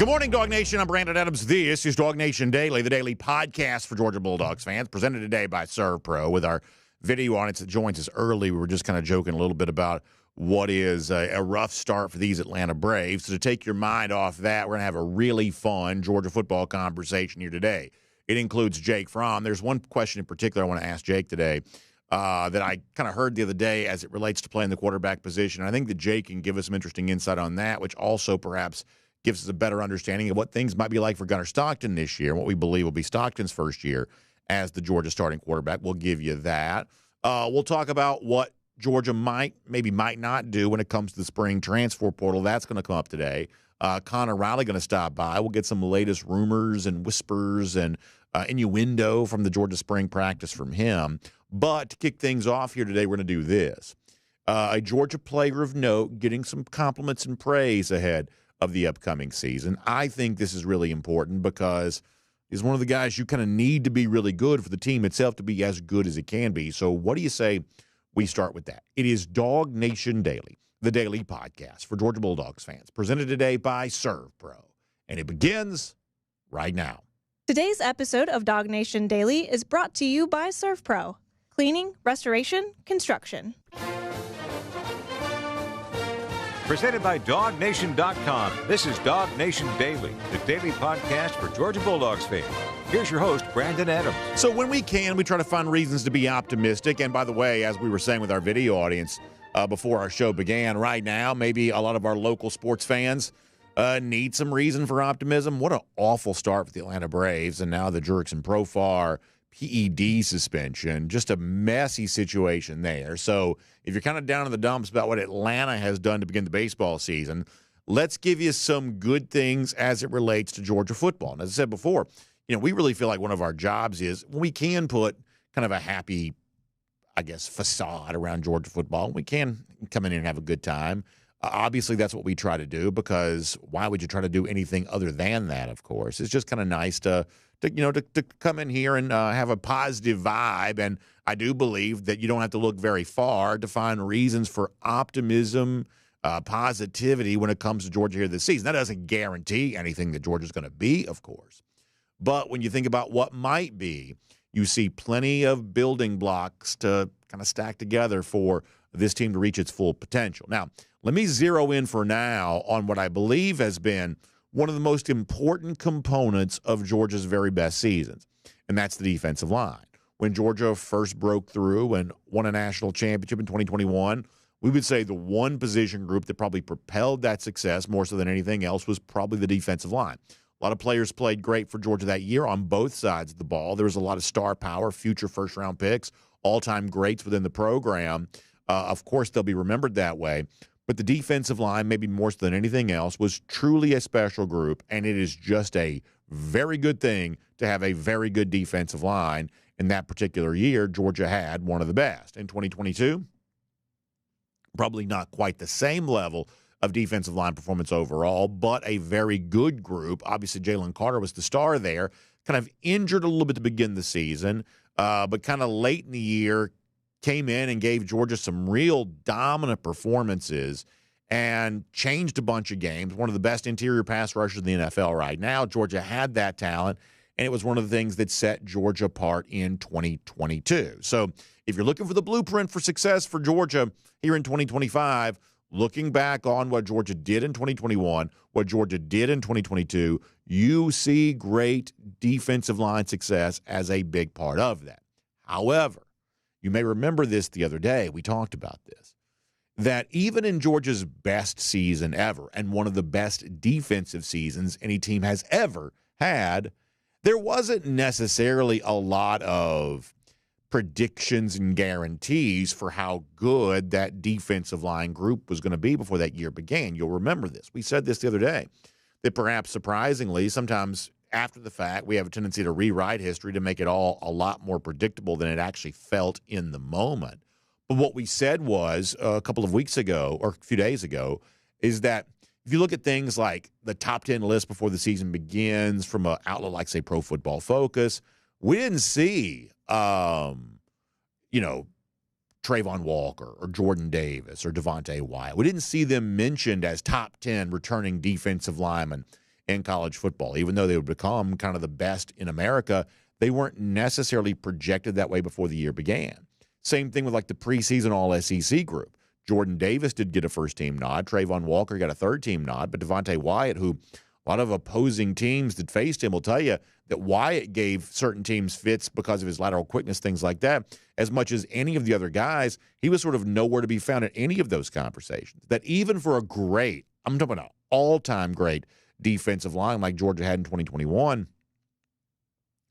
Good morning, Dog Nation. I'm Brandon Adams. This is DawgNation Daily, the daily podcast for Georgia Bulldogs fans, presented today by ServPro. With our video audience that joins us early, we were just kind of joking a little bit about what is a rough start for these Atlanta Braves. So to take your mind off that, we're going to have a really fun Georgia football conversation here today. It includes Jake Fromm. There's one question in particular I want to ask Jake today that I kind of heard the other day as it relates to playing the quarterback position. And I think that Jake can give us some interesting insight on that, which also perhaps gives us a better understanding of what things might be like for Gunnar Stockton this year and what we believe will be Stockton's first year as the Georgia starting quarterback. We'll give you that. We'll talk about what Georgia might not do when it comes to the spring transfer portal. That's going to come up today. Connor Riley going to stop by. We'll get some latest rumors and whispers and innuendo from the Georgia spring practice from him. But to kick things off here today, we're going to do this. A Georgia player of note getting some compliments and praise ahead of the upcoming season. I think this is really important because he's one of the guys you kind of need to be really good for the team itself to be as good as it can be. So what do you say we start with that? It is DawgNation Daily, the daily podcast for Georgia Bulldogs fans, presented today by ServPro. And it begins right now. Today's episode of DawgNation Daily is brought to you by ServPro. Cleaning, restoration, construction. Presented by DawgNation.com. This is DawgNation Daily, the daily podcast for Georgia Bulldogs fans. Here's your host, Brandon Adams. So when we can, we try to find reasons to be optimistic. And by the way, as we were saying with our video audience before our show began, right now, maybe a lot of our local sports fans need some reason for optimism. What an awful start for the Atlanta Braves. And now the Jurickson Profar PED suspension, just a messy situation there. So if you're kind of down in the dumps about what Atlanta has done to begin the baseball season, let's give you some good things as it relates to Georgia football. And as I said before, we really feel like one of our jobs is when we can put kind of a happy, facade around Georgia football. We can come in and have a good time. Obviously, that's what we try to do, because why would you try to do anything other than that, of course? It's just kind of nice to come in here and have a positive vibe. And I do believe that you don't have to look very far to find reasons for optimism, positivity when it comes to Georgia here this season. That doesn't guarantee anything that Georgia's going to be, of course. But when you think about what might be, you see plenty of building blocks to kind of stack together for this team to reach its full potential. Now, let me zero in for now on what I believe has been one of the most important components of Georgia's very best seasons, and that's the defensive line. When Georgia first broke through and won a national championship in 2021, we would say the one position group that probably propelled that success more so than anything else was probably the defensive line. A lot of players played great for Georgia that year on both sides of the ball. There was a lot of star power, future first-round picks, all-time greats within the program. Of course, they'll be remembered that way. But the defensive line, maybe more so than anything else, was truly a special group, and it is just a very good thing to have a very good defensive line. In that particular year, Georgia had one of the best. In 2022, probably not quite the same level of defensive line performance overall, but a very good group. Obviously, Jalen Carter was the star there, kind of injured a little bit to begin the season, but kind of late in the year, came in and gave Georgia some real dominant performances and changed a bunch of games. One of the best interior pass rushers in the NFL right now. Georgia had that talent, and it was one of the things that set Georgia apart in 2022. So if you're looking for the blueprint for success for Georgia here in 2025, looking back on what Georgia did in 2021, what Georgia did in 2022, you see great defensive line success as a big part of that. However, you may remember this the other day. We talked about this, that even in Georgia's best season ever and one of the best defensive seasons any team has ever had, there wasn't necessarily a lot of predictions and guarantees for how good that defensive line group was going to be before that year began. You'll remember this. We said this the other day, that perhaps surprisingly, sometimes after the fact, we have a tendency to rewrite history to make it all a lot more predictable than it actually felt in the moment. But what we said was a couple of weeks ago, or a few days ago, is that if you look at things like the top 10 list before the season begins from an outlet like, say, Pro Football Focus, we didn't see, Trayvon Walker or Jordan Davis or Devontae Wyatt. We didn't see them mentioned as top 10 returning defensive linemen in college football. Even though they would become kind of the best in America, they weren't necessarily projected that way before the year began. Same thing with like the preseason All-SEC group. Jordan Davis did get a first-team nod. Trayvon Walker got a third-team nod. But Devontae Wyatt, who a lot of opposing teams that faced him will tell you that Wyatt gave certain teams fits because of his lateral quickness, things like that. As much as any of the other guys, he was sort of nowhere to be found in any of those conversations. That even for a great, I'm talking about an all-time great defensive line like Georgia had in 2021,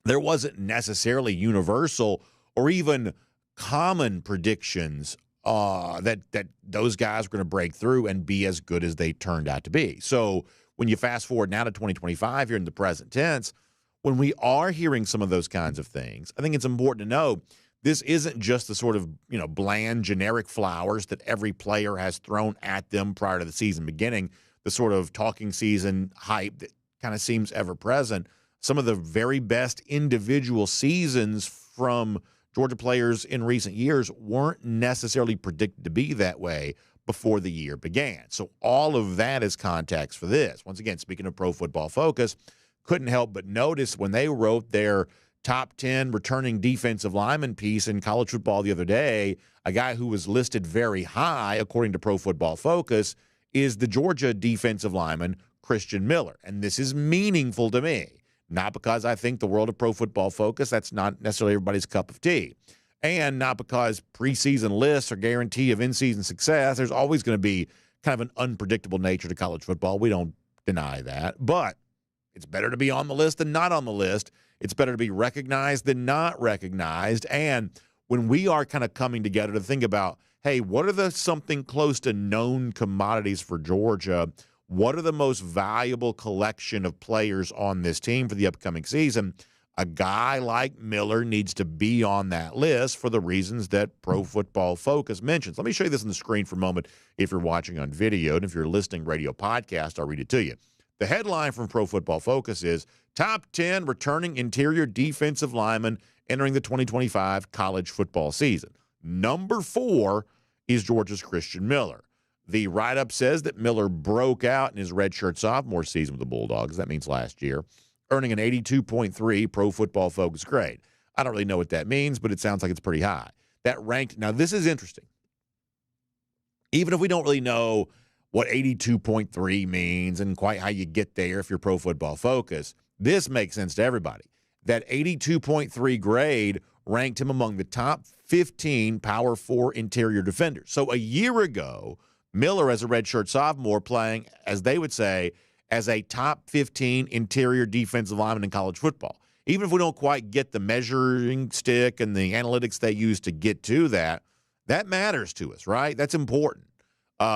there wasn't necessarily universal or even common predictions that those guys were going to break through and be as good as they turned out to be. So when you fast forward now to 2025 here in the present tense, when we are hearing some of those kinds of things, I think it's important to know this isn't just the sort of, bland, generic flowers that every player has thrown at them prior to the season beginning, the sort of talking season hype that kind of seems ever present. Some of the very best individual seasons from Georgia players in recent years weren't necessarily predicted to be that way before the year began. So all of that is context for this. Once again, speaking of Pro Football Focus, couldn't help but notice when they wrote their top 10 returning defensive lineman piece in college football the other day, a guy who was listed very high, according to Pro Football Focus, is the Georgia defensive lineman, Christen Miller. And this is meaningful to me. Not because I think the world of Pro Football Focus, that's not necessarily everybody's cup of tea. And not because preseason lists are guarantee of in-season success. There's always going to be kind of an unpredictable nature to college football. We don't deny that. But it's better to be on the list than not on the list. It's better to be recognized than not recognized. And when we are kind of coming together to think about, hey, what are the something close to known commodities for Georgia? What are the most valuable collection of players on this team for the upcoming season? A guy like Miller needs to be on that list for the reasons that Pro Football Focus mentions. Let me show you this on the screen for a moment if you're watching on video. And if you're listening radio podcast, I'll read it to you. The headline from Pro Football Focus is Top 10 Returning Interior Defensive Linemen Entering the 2025 College Football Season. Number 4 is Georgia's Christen Miller. The write-up says that Miller broke out in his redshirt sophomore season with the Bulldogs. That means last year, earning an 82.3 Pro Football Focus grade. I don't really know what that means, but it sounds like it's pretty high. That ranked – now, this is interesting. Even if we don't really know what 82.3 means and quite how you get there if you're Pro Football Focus, this makes sense to everybody. That 82.3 grade ranked him among the top 15 Power 4 interior defenders. So a year ago – Miller, as a redshirt sophomore, playing, as they would say, as a top 15 interior defensive lineman in college football. Even if we don't quite get the measuring stick and the analytics they use to get to that, that matters to us, right? That's important.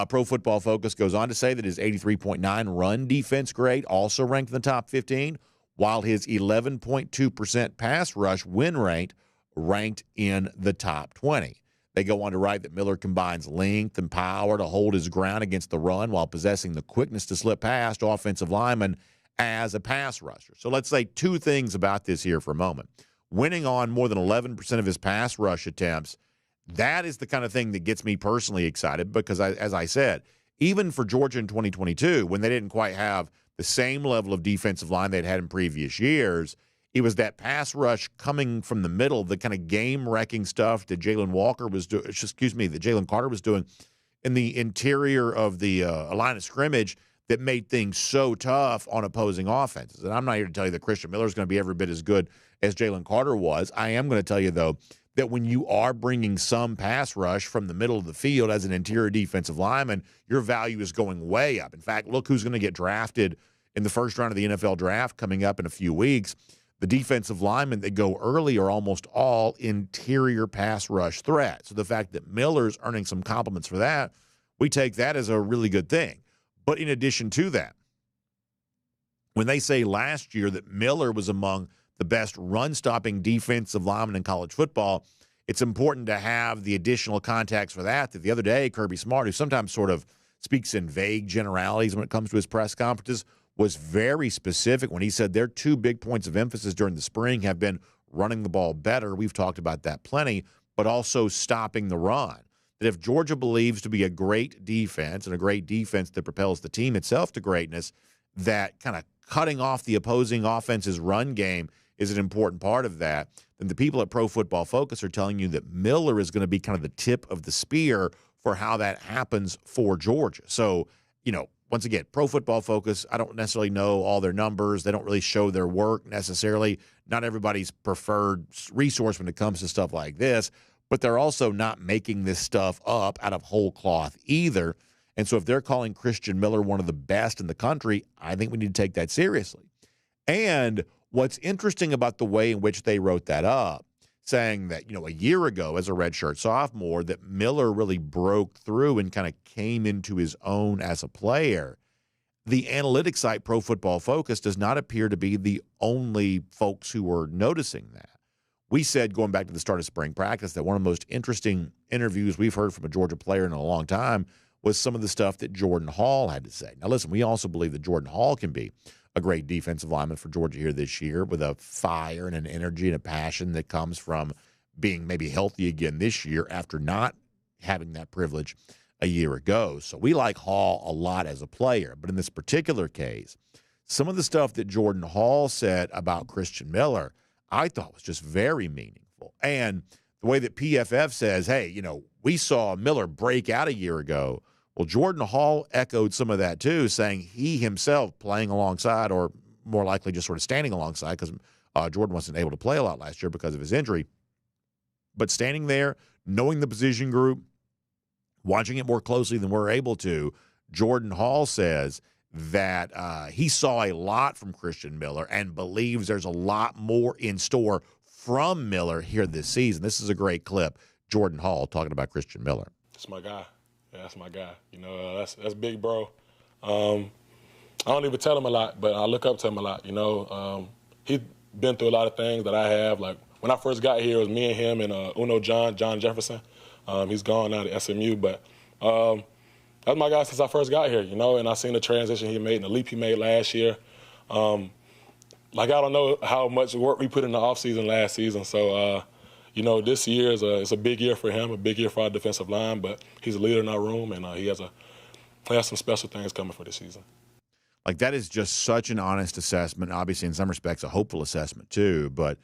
Pro Football Focus goes on to say that his 83.9 run defense grade also ranked in the top 15, while his 11.2% pass rush win rate ranked in the top 20. They go on to write that Miller combines length and power to hold his ground against the run while possessing the quickness to slip past offensive linemen as a pass rusher. So let's say two things about this here for a moment. Winning on more than 11% of his pass rush attempts, that is the kind of thing that gets me personally excited because, as I said, even for Georgia in 2022, when they didn't quite have the same level of defensive line they'd had in previous years, it was that pass rush coming from the middle, the kind of game-wrecking stuff that Jalen Carter was doing in the interior of the line of scrimmage that made things so tough on opposing offenses. And I'm not here to tell you that Christen Miller is going to be every bit as good as Jalen Carter was. I am going to tell you, though, that when you are bringing some pass rush from the middle of the field as an interior defensive lineman, your value is going way up. In fact, look who's going to get drafted in the first round of the NFL draft coming up in a few weeks. The defensive linemen that go early are almost all interior pass rush threats. So the fact that Miller's earning some compliments for that, we take that as a really good thing. But in addition to that, when they say last year that Miller was among the best run-stopping defensive linemen in college football, it's important to have the additional context for that the other day, Kirby Smart, who sometimes sort of speaks in vague generalities when it comes to his press conferences, was very specific when he said their two big points of emphasis during the spring have been running the ball better. We've talked about that plenty, but also stopping the run. That if Georgia believes to be a great defense and a great defense that propels the team itself to greatness, that kind of cutting off the opposing offense's run game is an important part of that, then the people at Pro Football Focus are telling you that Miller is going to be kind of the tip of the spear for how that happens for Georgia. So, once again, Pro Football Focus, I don't necessarily know all their numbers. They don't really show their work necessarily. Not everybody's preferred resource when it comes to stuff like this, but they're also not making this stuff up out of whole cloth either. And so if they're calling Christen Miller one of the best in the country, I think we need to take that seriously. And what's interesting about the way in which they wrote that up, saying that, a year ago as a redshirt sophomore, that Miller really broke through and kind of came into his own as a player. The analytics site Pro Football Focus does not appear to be the only folks who were noticing that. We said, going back to the start of spring practice, that one of the most interesting interviews we've heard from a Georgia player in a long time was some of the stuff that Jordan Hall had to say. Now, listen, we also believe that Jordan Hall can be a great defensive lineman for Georgia here this year, with a fire and an energy and a passion that comes from being maybe healthy again this year after not having that privilege a year ago. So we like Hall a lot as a player. But in this particular case, some of the stuff that Jordan Hall said about Christen Miller, I thought was just very meaningful. And the way that PFF says, hey, we saw Miller break out a year ago. Well, Jordan Hall echoed some of that too, saying he himself playing alongside, or more likely just sort of standing alongside, because Jordan wasn't able to play a lot last year because of his injury. But standing there, knowing the position group, watching it more closely than we're able to, Jordan Hall says that he saw a lot from Christen Miller and believes there's a lot more in store from Miller here this season. This is a great clip. Jordan Hall talking about Christen Miller. That's my guy. Yeah, that's my guy. That's big, bro. I don't even tell him a lot, but I look up to him a lot. He's been through a lot of things that I have. Like, when I first got here, it was me and him and John Jefferson. He's gone now to SMU, but that's my guy since I first got here, and I seen the transition he made and the leap he made last year. I don't know how much work we put in the offseason last season, so this year is a big year for him, a big year for our defensive line, but he's a leader in our room, and he has some special things coming for this season. Like, that is just such an honest assessment. Obviously, in some respects, a hopeful assessment too. But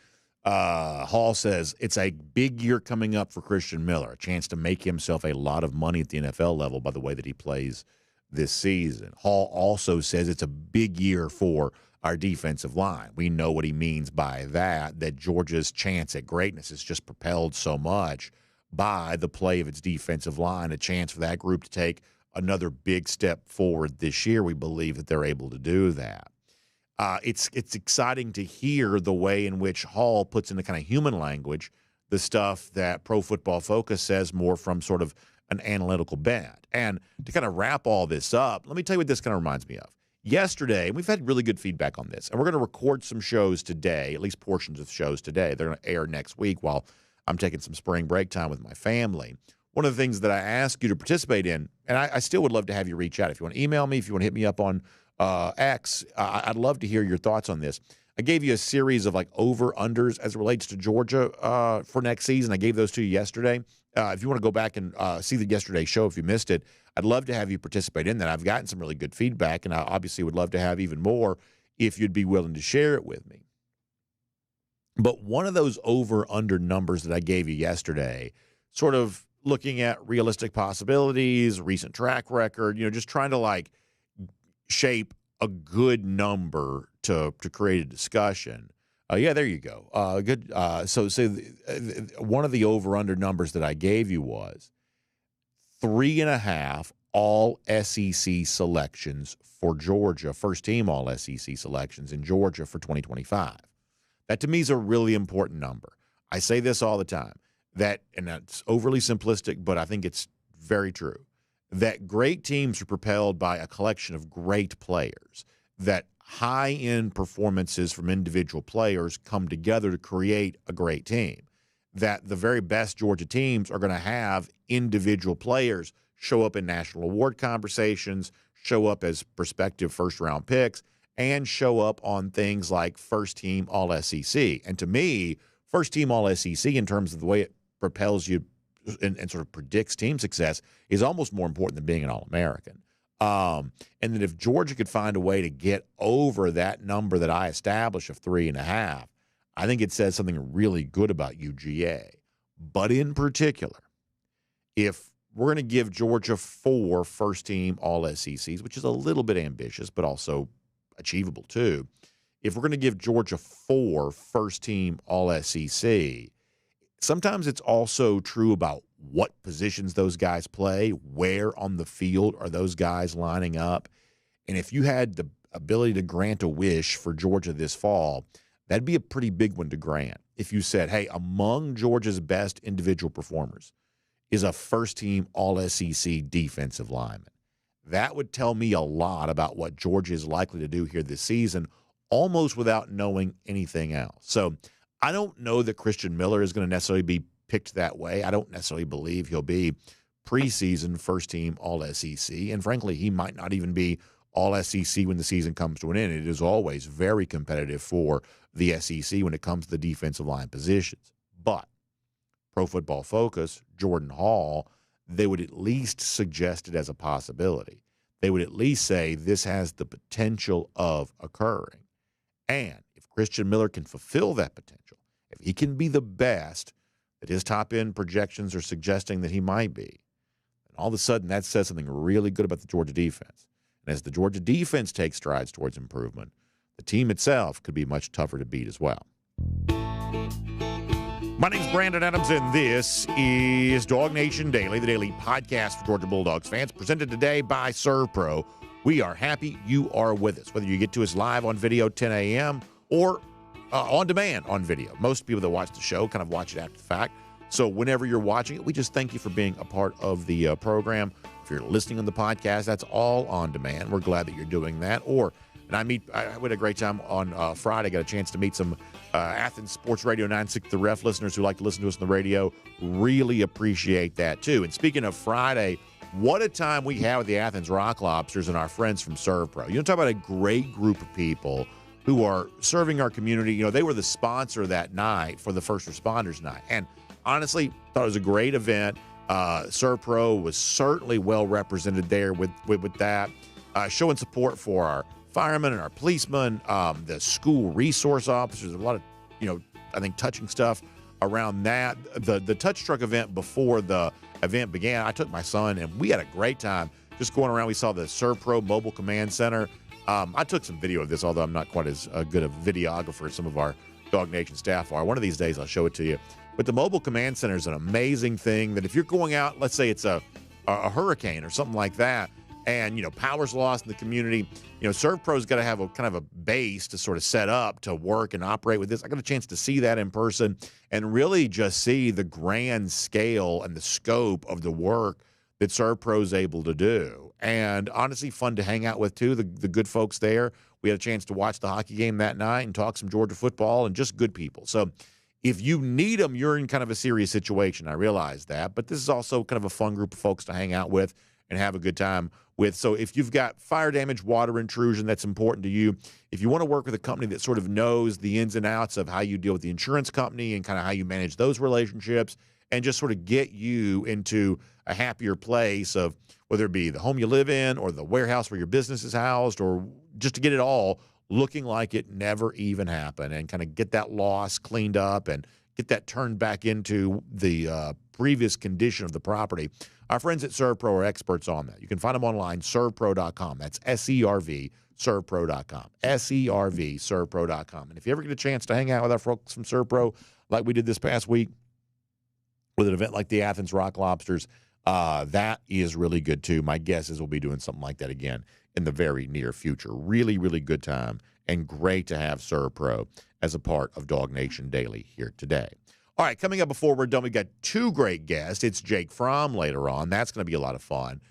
Hall says it's a big year coming up for Christen Miller, a chance to make himself a lot of money at the NFL level by the way that he plays this season. Hall also says it's a big year for our defensive line. We know what he means by that Georgia's chance at greatness is just propelled so much by the play of its defensive line, a chance for that group to take another big step forward this year. We believe that they're able to do that. It's exciting to hear the way in which Hall puts into kind of human language the stuff that Pro Football Focus says more from sort of an analytical bent. And to kind of wrap all this up, let me tell you what this kind of reminds me of. Yesterday, we've had really good feedback on this, and we're going to record some shows today, at least portions of shows today. They're going to air next week while I'm taking some spring break time with my family. One of the things that I ask you to participate in, and I still would love to have you reach out. If you want to email me, if you want to hit me up on X, I'd love to hear your thoughts on this. I gave you a series of over-unders as it relates to Georgia for next season. I gave those to you yesterday. If you want to go back and see the yesterday's show, if you missed it, I'd love to have you participate in that. I've gotten some really good feedback, and I obviously would love to have even more if you'd be willing to share it with me. But one of those over-under numbers that I gave you yesterday, sort of looking at realistic possibilities, recent track record, just trying to shape a good number to create a discussion. Yeah, there you go. Good. So one of the over-under numbers that I gave you was 3.5 all-SEC selections for Georgia, first-team all-SEC selections in Georgia for 2025. That, to me, is a really important number. I say this all the time, and that's overly simplistic, but I think it's very true, that great teams are propelled by a collection of great players, that high-end performances from individual players come together to create a great team, that the very best Georgia teams are going to have individual players show up in national award conversations, show up as prospective first-round picks, and show up on things like first-team All-SEC. And to me, first-team All-SEC, in terms of the way it propels you and sort of predicts team success, is almost more important than being an All-American. And then if Georgia could find a way to get over that number that I established of 3.5, I think it says something really good about UGA. But in particular, if we're going to give Georgia 4 first-team All-SECs, which is a little bit ambitious but also achievable too, if we're going to give Georgia 4 first-team All-SEC, sometimes it's also true about what positions those guys play, where on the field are those guys lining up. And if you had the ability to grant a wish for Georgia this fall, that'd be a pretty big one to grant. If you said, hey, among Georgia's best individual performers is a first-team All-SEC defensive lineman. That would tell me a lot about what Georgia is likely to do here this season, almost without knowing anything else. So I don't know that Christen Miller is going to necessarily be picked that way. I don't necessarily believe he'll be preseason first-team All-SEC. And frankly, he might not even be All-SEC when the season comes to an end. It is always very competitive for the SEC when it comes to the defensive line positions. But Pro Football Focus, Jordan Hall, they would at least suggest it as a possibility. They would at least say this has the potential of occurring. And if Christen Miller can fulfill that potential, if he can be the best that his top-end projections are suggesting that he might be, and all of a sudden that says something really good about the Georgia defense. And as the Georgia defense takes strides towards improvement, the team itself could be much tougher to beat as well. My name's Brandon Adams, and this is DawgNation Daily, the daily podcast for Georgia Bulldogs fans, presented today by ServPro. We are happy you are with us, whether you get to us live on video 10 a.m. or on demand on video. Most people that watch the show kind of watch it after the fact. So whenever you're watching it, we just thank you for being a part of the program. If you're listening on the podcast, that's all on demand. We're glad that you're doing that. I had a great time on Friday. Got a chance to meet some Athens Sports Radio 960 The Ref listeners who like to listen to us on the radio. Really appreciate that, too. And speaking of Friday, what a time we had with the Athens Rock Lobsters and our friends from ServPro. You know, talk about a great group of people who are serving our community. You know, they were the sponsor that night for the First Responders Night. And honestly, thought it was a great event. ServPro was certainly well represented there with that, showing support for our firemen and our policemen, the school resource officers. A lot of, I think touching stuff around that. The touch truck event before the event began, I took my son and we had a great time just going around. We saw the ServPro Mobile Command Center. I took some video of this, although I'm not quite as good a videographer as some of our DawgNation staff are. One of these days I'll show it to you. But the Mobile Command Center is an amazing thing that if you're going out, let's say it's a hurricane or something like that, and, power's lost in the community, ServPro's got to have a kind of a base to sort of set up to work and operate with this. I got a chance to see that in person and really just see the grand scale and the scope of the work that ServPro's able to do. And honestly, fun to hang out with, too, the good folks there. We had a chance to watch the hockey game that night and talk some Georgia football and just good people. So if you need them, you're in kind of a serious situation. I realize that. But this is also kind of a fun group of folks to hang out with and have a good time with. So if you've got fire damage, water intrusion, that's important to you. If you want to work with a company that sort of knows the ins and outs of how you deal with the insurance company and kind of how you manage those relationships and just sort of get you into a happier place of whether it be the home you live in or the warehouse where your business is housed, or just to get it all looking like it never even happened and kind of get that loss cleaned up and get that turned back into the previous condition of the property. Our friends at ServPro are experts on that. You can find them online, servpro.com. That's SERV, servpro.com. SERV, servpro.com. And if you ever get a chance to hang out with our folks from ServPro like we did this past week with an event like the Athens Rock Lobsters, that is really good too. My guess is we'll be doing something like that again in the very near future. Really, really good time and great to have ServPro as a part of DawgNation Daily here today. All right, coming up before we're done, we got two great guests. It's Jake Fromm later on. That's going to be a lot of fun.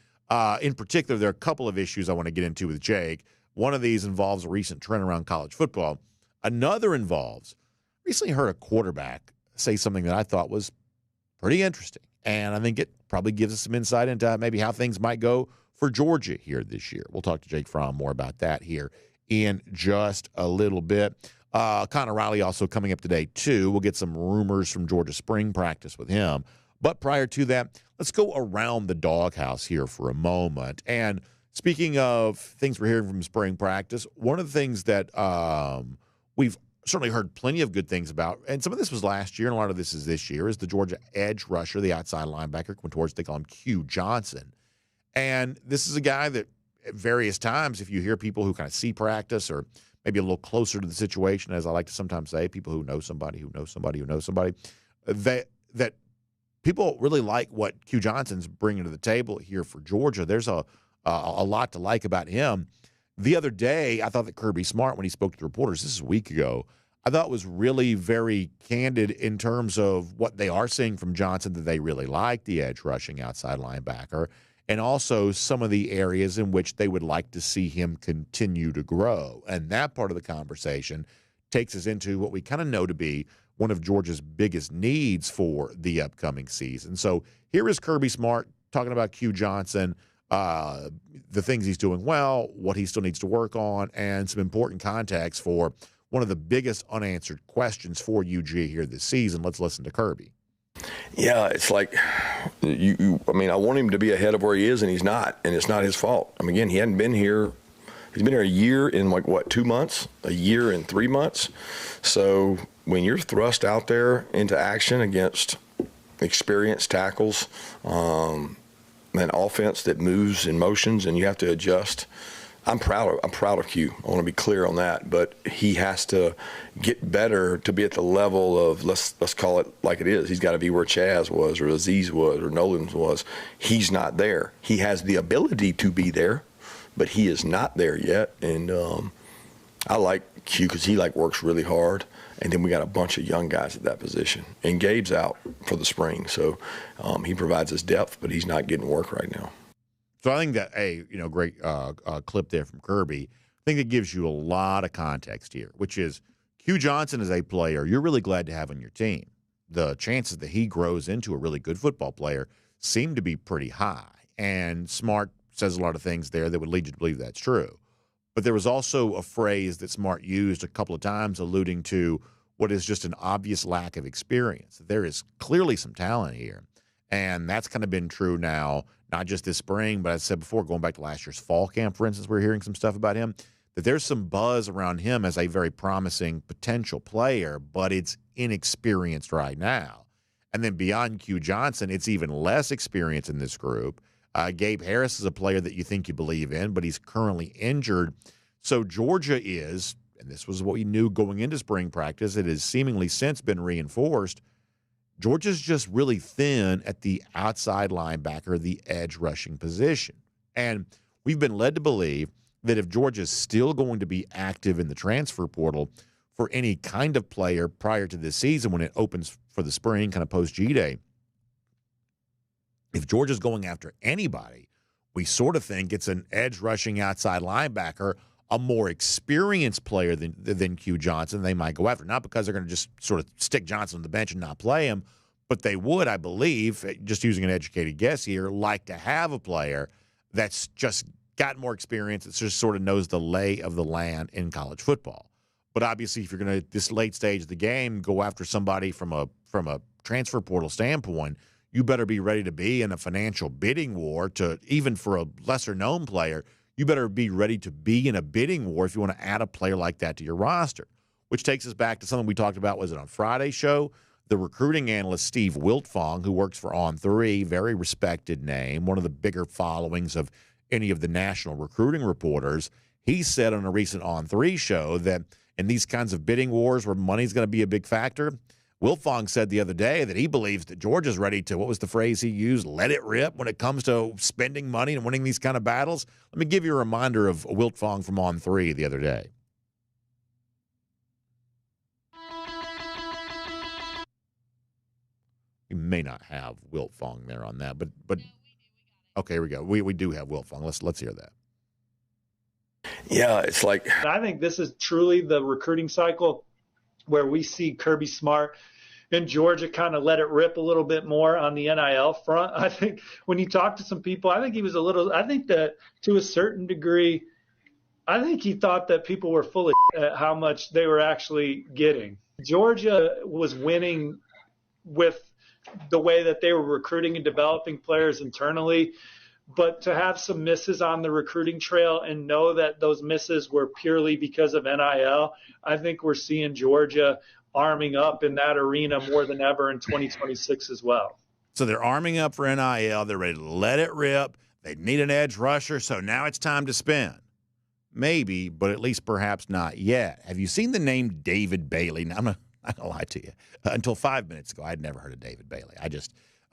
In particular, there are a couple of issues I want to get into with Jake. One of these involves a recent trend around college football. Another involves, recently heard a quarterback say something that I thought was pretty interesting. And I think it probably gives us some insight into maybe how things might go for Georgia here this year. We'll talk to Jake Fromm more about that here in just a little bit. Connor Riley also coming up today, too. We'll get some rumors from Georgia spring practice with him. But prior to that, let's go around the doghouse here for a moment and Speaking of things we're hearing from spring practice, one of the things that we've certainly heard plenty of good things about, and some of this was last year and a lot of this is this year, is the Georgia edge rusher, the outside linebacker, they call him Q Johnson. And this is a guy that at various times, if you hear people who kind of see practice or maybe a little closer to the situation, as I like to sometimes say, people who know somebody who knows somebody who knows somebody, that people really like what Q Johnson's bringing to the table here for Georgia. There's a lot to like about him. The other day, I thought that Kirby Smart, when he spoke to the reporters, this is a week ago, I thought was really very candid in terms of what they are seeing from Johnson, that they really like the edge rushing outside linebacker, and also some of the areas in which they would like to see him continue to grow. And that part of the conversation takes us into what we kind of know to be one of Georgia's biggest needs for the upcoming season. So here is Kirby Smart talking about Q Johnson, the things he's doing well, what he still needs to work on, and some important context for one of the biggest unanswered questions for UGA here this season. Let's listen to Kirby. Yeah, it's like I want him to be ahead of where he is, and he's not, and it's not his fault. I mean, again, he hadn't been here. He's been here a year in 2 months, a year and 3 months. So when you're thrust out there into action against experienced tackles, an offense that moves in motions, and you have to adjust. I'm proud of Q. I want to be clear on that, but he has to get better to be at the level of let's call it like it is. He's got to be where Chaz was, or Aziz was, or Nolan was. He's not there. He has the ability to be there, but he is not there yet. And I like Q because he works really hard. And then we got a bunch of young guys at that position. And Gabe's out for the spring, so he provides us depth, but he's not getting work right now. So I think that great clip there from Kirby. I think it gives you a lot of context here, which is Q Johnson is a player you're really glad to have on your team. The chances that he grows into a really good football player seem to be pretty high. And Smart says a lot of things there that would lead you to believe that's true. But there was also a phrase that Smart used a couple of times alluding to what is just an obvious lack of experience. There is clearly some talent here. And that's kind of been true now, not just this spring, but as I said before, going back to last year's fall camp, for instance, we're hearing some stuff about him, that there's some buzz around him as a very promising potential player, but it's inexperienced right now. And then beyond Q Johnson, it's even less experience in this group. Gabe Harris is a player that you think you believe in, but he's currently injured. So Georgia is, and this was what we knew going into spring practice, it has seemingly since been reinforced, Georgia's just really thin at the outside linebacker, the edge rushing position. And we've been led to believe that if Georgia's still going to be active in the transfer portal for any kind of player prior to this season when it opens for the spring, kind of post-G-Day, if Georgia's going after anybody, we sort of think it's an edge rushing outside linebacker, a more experienced player than Q Johnson they might go after. Not because they're going to just sort of stick Johnson on the bench and not play him, but they would, I believe, just using an educated guess here, like to have a player that's just got more experience, that just sort of knows the lay of the land in college football. But obviously, if you're going to, this late stage of the game, go after somebody from a transfer portal standpoint, you better be ready to be in a financial bidding war to, even for a lesser-known player, you better be ready to be in a bidding war if you want to add a player like that to your roster, which takes us back to something we talked about, was it on Friday's show? The recruiting analyst Steve Wiltfong, who works for On3, very respected name, one of the bigger followings of any of the national recruiting reporters, he said on a recent On3 show that in these kinds of bidding wars where money's going to be a big factor, Wiltfong said the other day that he believes that Georgia's ready to, what was the phrase he used, let it rip when it comes to spending money and winning these kind of battles. Let me give you a reminder of Wiltfong from On3 the other day. We may not have Wiltfong there on that, but okay, here we go. We do have Wiltfong. Let's hear that. Yeah, it's like, I think this is truly the recruiting cycle where we see Kirby Smart and Georgia kind of let it rip a little bit more on the NIL front. I think when you talk to some people, I think that to a certain degree, I think he thought that people were full of at how much they were actually getting. Georgia was winning with the way that they were recruiting and developing players internally, But to have some misses on the recruiting trail and know that those misses were purely because of NIL, I think we're seeing Georgia arming up in that arena more than ever in 2026 as well. So they're arming up for NIL. They're ready to let it rip. They need an edge rusher, so now it's time to spend. Maybe, but at least perhaps not yet. Have you seen the name David Bailey? Now, I'm not going to lie to you. Until 5 minutes ago, I'd never heard of David Bailey.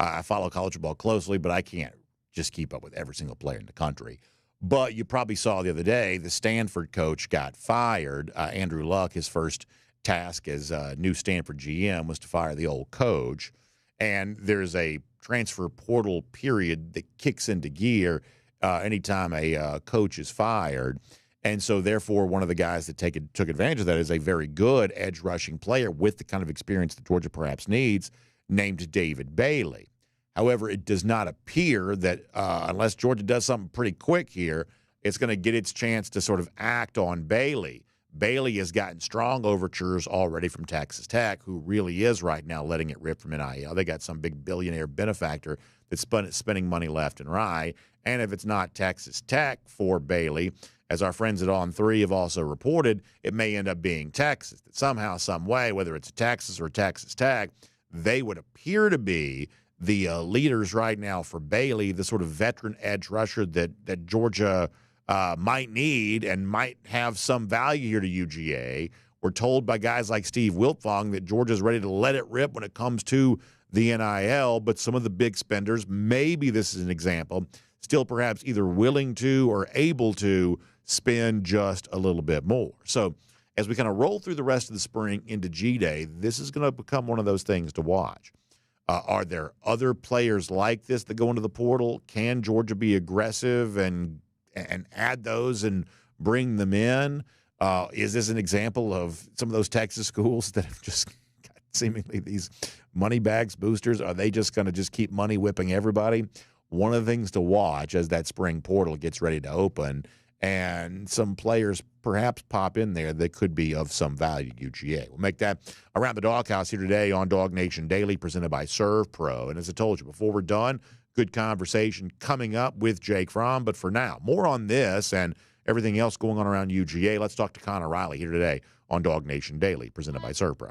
I follow college football closely, but I can't just keep up with every single player in the country. But you probably saw the other day the Stanford coach got fired. Andrew Luck, his first task as new Stanford GM was to fire the old coach. And there's a transfer portal period that kicks into gear anytime a coach is fired. And so, therefore, one of the guys that took advantage of that is a very good edge rushing player with the kind of experience that Georgia perhaps needs, named David Bailey. However, it does not appear that unless Georgia does something pretty quick here, it's going to get its chance to sort of act on Bailey. Bailey has gotten strong overtures already from Texas Tech, who really is right now letting it rip from NIL. They got some big billionaire benefactor that's spending money left and right. And if it's not Texas Tech for Bailey, as our friends at On3 have also reported, it may end up being Texas. That somehow, some way, whether it's Texas or Texas Tech, they would appear to be the leaders right now for Bailey, the sort of veteran edge rusher that Georgia might need and might have some value here to UGA. We're told by guys like Steve Wiltfong that Georgia's ready to let it rip when it comes to the NIL, but some of the big spenders, maybe this is an example, still perhaps either willing to or able to spend just a little bit more. So as we kind of roll through the rest of the spring into G-Day, this is going to become one of those things to watch. Are there other players like this that go into the portal? Can Georgia be aggressive and add those and bring them in? Is this an example of some of those Texas schools that have just got seemingly these money bags boosters? Are they just going to just keep money whipping everybody? One of the things to watch as that spring portal gets ready to open and some players perhaps pop in there that could be of some value to UGA. We'll make that Around the Doghouse here today on DawgNation Daily, presented by ServPro. And as I told you, before we're done, good conversation coming up with Jake Fromm. But for now, more on this and everything else going on around UGA. Let's talk to Connor Riley here today on DawgNation Daily, presented by ServPro.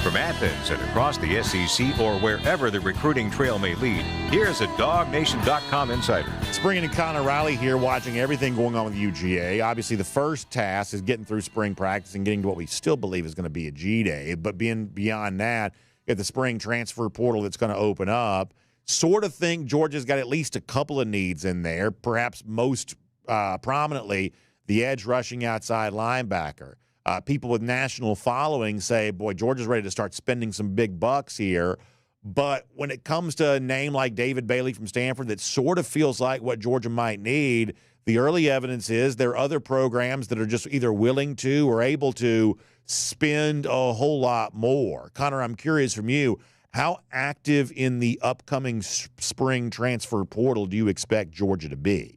From Athens and across the SEC or wherever the recruiting trail may lead, here's a DawgNation.com insider. It's bringing in Connor Riley here, watching everything going on with UGA. Obviously, the first task is getting through spring practice and getting to what we still believe is going to be a G-Day. But being beyond that, at the spring transfer portal that's going to open up, sort of think Georgia's got at least a couple of needs in there, perhaps most prominently the edge rushing outside linebacker. People with national following say, boy, Georgia's ready to start spending some big bucks here. But when it comes to a name like David Bailey from Stanford that sort of feels like what Georgia might need, the early evidence is there are other programs that are just either willing to or able to spend a whole lot more. Connor, I'm curious from you, how active in the upcoming spring transfer portal do you expect Georgia to be?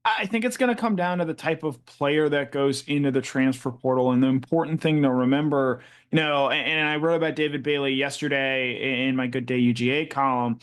I think it's going to come down to the type of player that goes into the transfer portal. And the important thing to remember, and I wrote about David Bailey yesterday in my Good Day UGA column,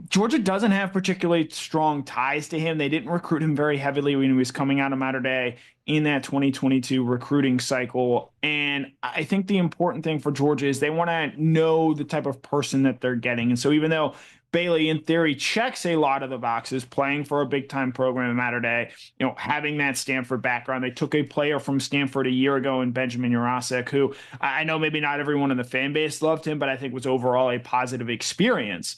Georgia doesn't have particularly strong ties to him. They didn't recruit him very heavily when he was coming out of Mater Dei in that 2022 recruiting cycle. And I think the important thing for Georgia is they want to know the type of person that they're getting. And so even though Bailey, in theory, checks a lot of the boxes, playing for a big-time program in Mater Dei, having that Stanford background. They took a player from Stanford a year ago in Benjamin Jurasek, who I know maybe not everyone in the fan base loved him, but I think was overall a positive experience.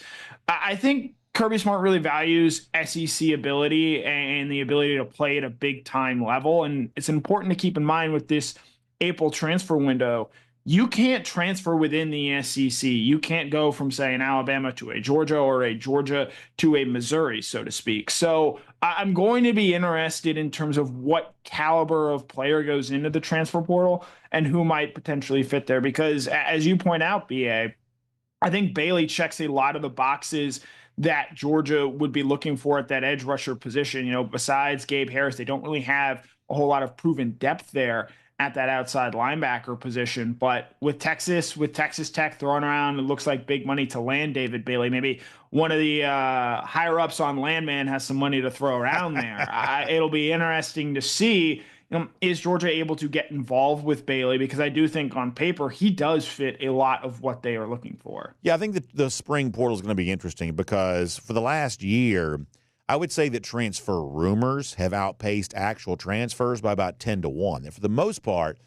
I think Kirby Smart really values SEC ability and the ability to play at a big-time level, and it's important to keep in mind with this April transfer window, you can't transfer within the SEC. You can't go from, say, an Alabama to a Georgia or a Georgia to a Missouri, so to speak. So I'm going to be interested in terms of what caliber of player goes into the transfer portal and who might potentially fit there. Because as you point out, BA, I think Bailey checks a lot of the boxes that Georgia would be looking for at that edge rusher position. Besides Gabe Harris, they don't really have a whole lot of proven depth there. at that outside linebacker position. But with Texas Tech throwing around, it looks like big money to land David Bailey. Maybe one of the higher ups on Landman has some money to throw around there. It'll be interesting to see. Is Georgia able to get involved with Bailey? Because I do think on paper he does fit a lot of what they are looking for. Yeah, I think that the spring portal is going to be interesting because for the last year, I would say that transfer rumors have outpaced actual transfers by about 10-1. And for the most part,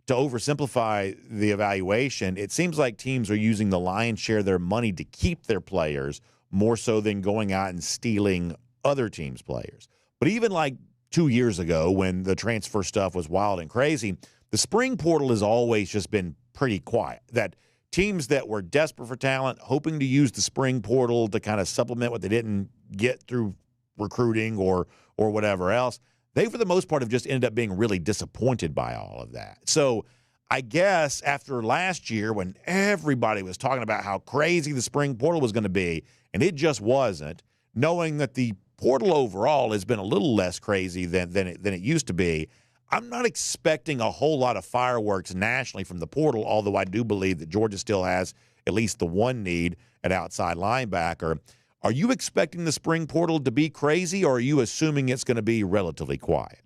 to oversimplify the evaluation, it seems like teams are using the lion's share of their money to keep their players more so than going out and stealing other teams' players. But even like 2 years ago when the transfer stuff was wild and crazy, the spring portal has always just been pretty quiet. That teams that were desperate for talent, hoping to use the spring portal to kind of supplement what they didn't get through recruiting or whatever else, they for the most part have just ended up being really disappointed by all of that. So I guess after last year when everybody was talking about how crazy the spring portal was going to be, and it just wasn't, knowing that the portal overall has been a little less crazy than it used to be, I'm not expecting a whole lot of fireworks nationally from the portal, although I do believe that Georgia still has at least the one need at outside linebacker. Are you expecting the spring portal to be crazy, or are you assuming it's going to be relatively quiet?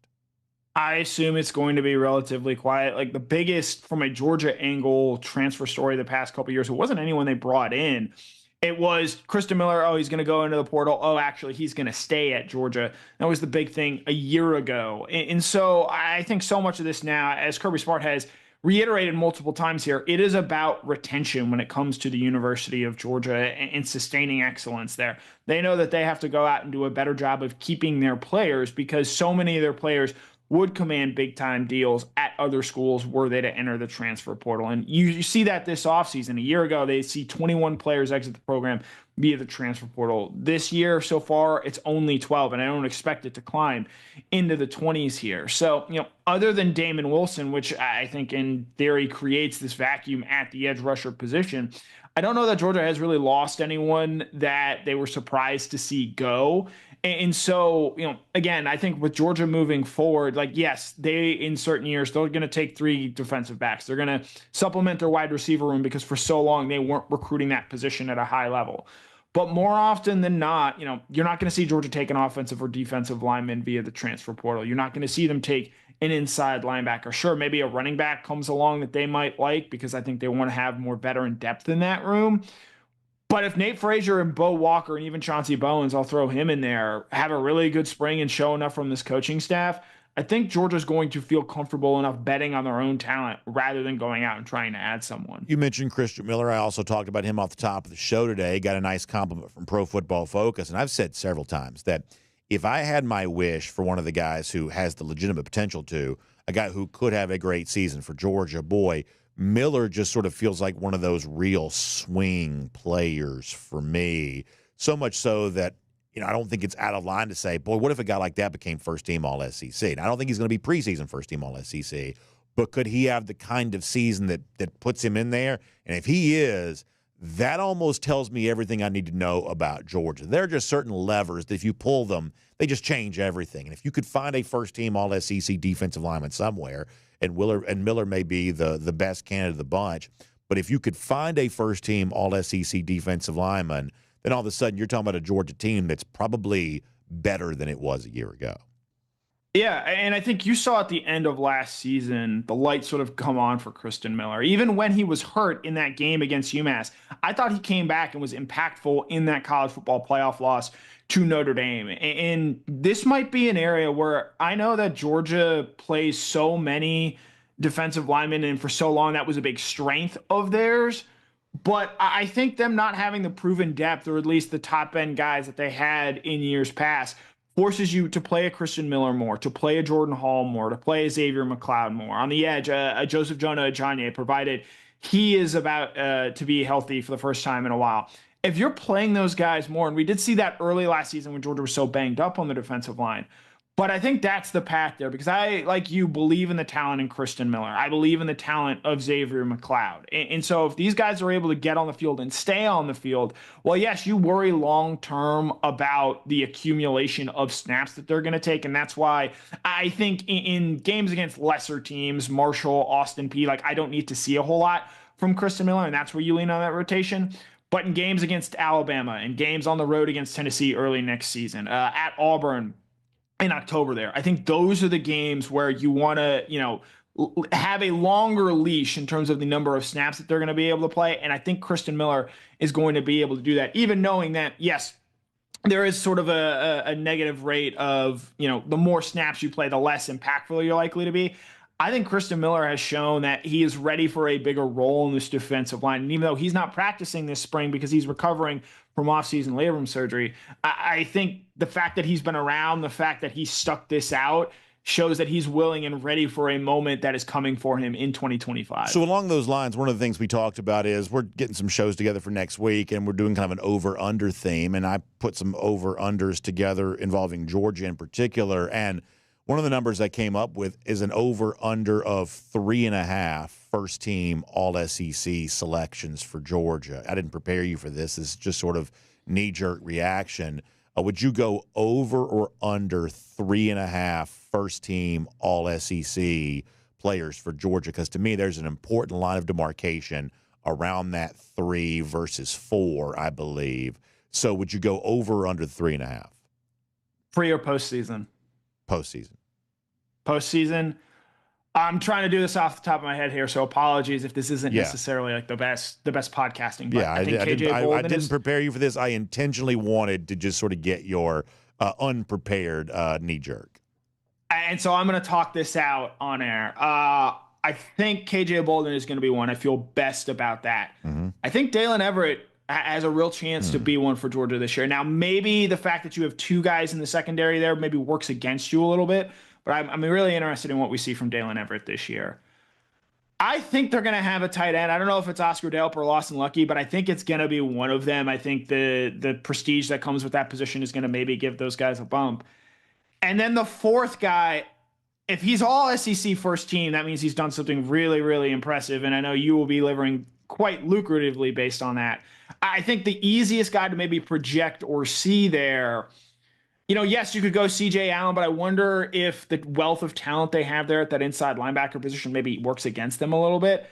I assume it's going to be relatively quiet. Like the biggest, from a Georgia angle, transfer story the past couple of years, it wasn't anyone they brought in. It was Christen Miller. Oh, he's going to go into the portal. Oh, actually, he's going to stay at Georgia. That was the big thing a year ago. And so I think so much of this now, as Kirby Smart has reiterated multiple times here, it is about retention when it comes to the University of Georgia and sustaining excellence there. They know that they have to go out and do a better job of keeping their players because so many of their players would command big-time deals at other schools were they to enter the transfer portal. And you see that this offseason. A year ago, they see 21 players exit the program via the transfer portal. This year, so far, it's only 12, and I don't expect it to climb into the 20s here. So, other than Damon Wilson, which I think in theory creates this vacuum at the edge rusher position, I don't know that Georgia has really lost anyone that they were surprised to see go. And so, again, I think with Georgia moving forward, like, yes, they, in certain years, they're going to take 3 defensive backs. They're going to supplement their wide receiver room because for so long they weren't recruiting that position at a high level. But more often than not, you're not going to see Georgia take an offensive or defensive lineman via the transfer portal. You're not going to see them take an inside linebacker. Sure, maybe a running back comes along that they might like because I think they want to have more veteran depth in that room. But if Nate Frazier and Bo Walker and even Chauncey Bowens, I'll throw him in there, have a really good spring and show enough from this coaching staff, I think Georgia's going to feel comfortable enough betting on their own talent rather than going out and trying to add someone. You mentioned Christen Miller. I also talked about him off the top of the show today. Got a nice compliment from Pro Football Focus. And I've said several times that if I had my wish for one of the guys who has the legitimate potential to, a guy who could have a great season for Georgia, boy, Miller just sort of feels like one of those real swing players for me. So much so that, I don't think it's out of line to say, boy, what if a guy like that became first-team All-SEC? And I don't think he's going to be preseason first-team All-SEC, but could he have the kind of season that puts him in there? And if he is, that almost tells me everything I need to know about Georgia. There are just certain levers that if you pull them, they just change everything. And if you could find a first-team All-SEC defensive lineman somewhere, and Miller may be the best candidate of the bunch, but if you could find a first-team All-SEC defensive lineman, then all of a sudden you're talking about a Georgia team that's probably better than it was a year ago. Yeah, and I think you saw at the end of last season, the light sort of come on for Christen Miller. Even when he was hurt in that game against UMass, I thought he came back and was impactful in that college football playoff loss to Notre Dame. And this might be an area where I know that Georgia plays so many defensive linemen, and for so long that was a big strength of theirs. But I think them not having the proven depth, or at least the top-end guys that they had in years past, forces you to play a Christen Miller more, to play a Jordan Hall more, to play a Xavier McLeod more. On the edge, a Joseph Jonah Ajanye, provided he is about to be healthy for the first time in a while. If you're playing those guys more, and we did see that early last season when Georgia was so banged up on the defensive line, But I think that's the path there, because I, like you, believe in the talent in Christen Miller. I believe in the talent of Xavier McLeod. And so if these guys are able to get on the field and stay on the field, well, yes, you worry long-term about the accumulation of snaps that they're going to take. And that's why I think in games against lesser teams, Marshall, Austin Peay, like, I don't need to see a whole lot from Christen Miller, and that's where you lean on that rotation. But in games against Alabama and games on the road against Tennessee early next season, at Auburn, in October there, I think those are the games where you want to, have a longer leash in terms of the number of snaps that they're going to be able to play. And I think Christen Miller is going to be able to do that, even knowing that, yes, there is sort of a negative rate of, the more snaps you play, the less impactful you're likely to be. I think Christen Miller has shown that he is ready for a bigger role in this defensive line. And even though he's not practicing this spring because he's recovering from off-season labrum surgery, I think the fact that he's been around, the fact that he stuck this out, shows that he's willing and ready for a moment that is coming for him in 2025. So along those lines, one of the things we talked about is we're getting some shows together for next week, and we're doing kind of an over-under theme, and I put some over-unders together involving Georgia in particular, and one of the numbers I came up with is an over-under of 3.5 first-team All-SEC selections for Georgia. I didn't prepare you for this. This is just sort of knee-jerk reaction. Would you go over or under 3.5 first-team All-SEC players for Georgia? Because to me, there's an important line of demarcation around that 3 versus 4, I believe. So would you go over or under 3.5? Pre or postseason? Postseason. I'm trying to do this off the top of my head here, so apologies if this isn't necessarily like the best podcasting. But I think I didn't prepare you for this. I intentionally wanted to just sort of get your unprepared knee jerk. And so I'm going to talk this out on air. I think KJ Bolden is going to be one. I feel best about that. Mm-hmm. I think Dalen Everett has a real chance to be one for Georgia this year. Now, maybe the fact that you have 2 guys in the secondary there maybe works against you a little bit, but I'm really interested in what we see from Dalen Everett this year. I think they're going to have a tight end. I don't know if it's Oscar Delp or Lawson Lucky, but I think it's going to be one of them. I think the prestige that comes with that position is going to maybe give those guys a bump. And then the 4th guy, if he's all SEC first team, that means he's done something really, really impressive. And I know you will be delivering quite lucratively based on that. I think the easiest guy to maybe project or see there, yes, you could go CJ Allen, but I wonder if the wealth of talent they have there at that inside linebacker position maybe works against them a little bit.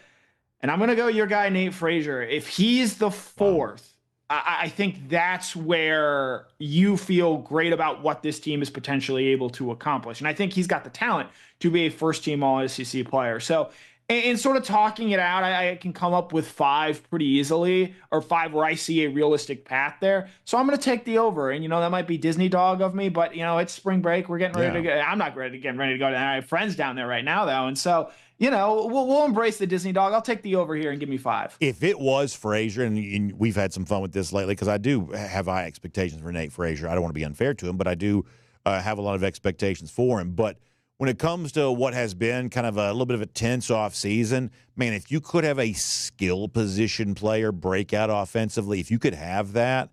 And I'm going to go your guy, Nate Frazier. If he's the 4th, I think that's where you feel great about what this team is potentially able to accomplish. And I think he's got the talent to be a first-team All-SEC player. So in sort of talking it out, I can come up with 5 pretty easily, or 5 where I see a realistic path there. So I'm going to take the over. And, that might be Disney dog of me, but, it's spring break. We're getting ready to go. I'm not ready to go. I have friends down there right now, though. And so, we'll embrace the Disney dog. I'll take the over here and give me 5. If it was Frazier, and we've had some fun with this lately, because I do have high expectations for Nate Frazier. I don't want to be unfair to him, but I do have a lot of expectations for him. But when it comes to what has been kind of a little bit of a tense off season, man, if you could have a skill position player break out offensively, if you could have that,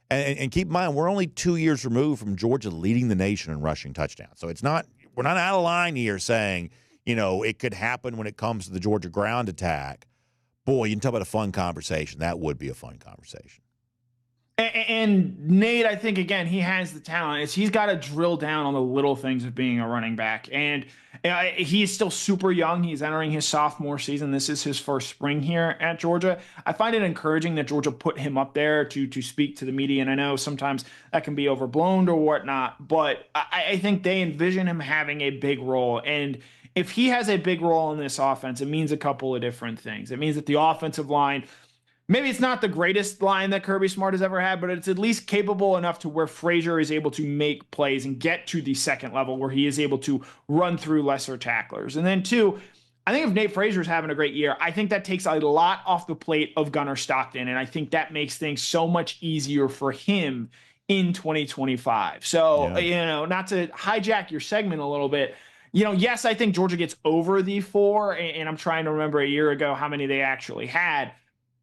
and keep in mind, we're only 2 years removed from Georgia leading the nation in rushing touchdowns. So we're not out of line here saying, it could happen when it comes to the Georgia ground attack. Boy, you can talk about a fun conversation. That would be a fun conversation. And Nate, I think, again, he has the talent. He's got to drill down on the little things of being a running back. And he's still super young. He's entering his sophomore season. This is his first spring here at Georgia. I find it encouraging that Georgia put him up there to speak to the media. And I know sometimes that can be overblown or whatnot, but I think they envision him having a big role. And if he has a big role in this offense, it means a couple of different things. It means that the offensive line, maybe it's not the greatest line that Kirby Smart has ever had, but it's at least capable enough to where Frazier is able to make plays and get to the second level where he is able to run through lesser tacklers. And then 2, I think if Nate Frazier is having a great year, I think that takes a lot off the plate of Gunnar Stockton. And I think that makes things so much easier for him in 2025. So, not to hijack your segment a little bit, yes, I think Georgia gets over the 4, and I'm trying to remember a year ago how many they actually had.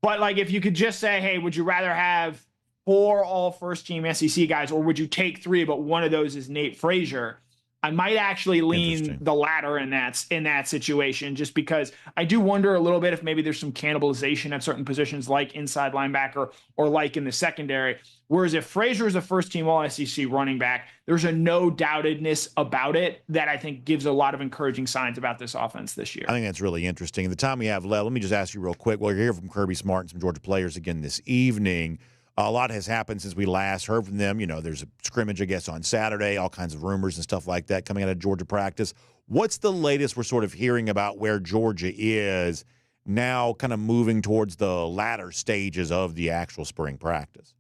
But, if you could just say, hey, would you rather have 4 all first-team SEC guys, or would you take 3, but one of those is Nate Frazier? I might actually lean the latter in that situation, just because I do wonder a little bit if maybe there's some cannibalization at certain positions like inside linebacker or like in the secondary. Whereas if Frazier is a first-team All-SEC running back, there's a no-doubtedness about it that I think gives a lot of encouraging signs about this offense this year. I think that's really interesting. The time we have left, let me just ask you real quick. Well, you're here from Kirby Smart and some Georgia players again this evening. A lot has happened since we last heard from them. You know, there's a scrimmage, I guess, on Saturday, all kinds of rumors and stuff like that coming out of Georgia practice. What's the latest we're sort of hearing about where Georgia is now kind of moving towards the latter stages of the actual spring practice?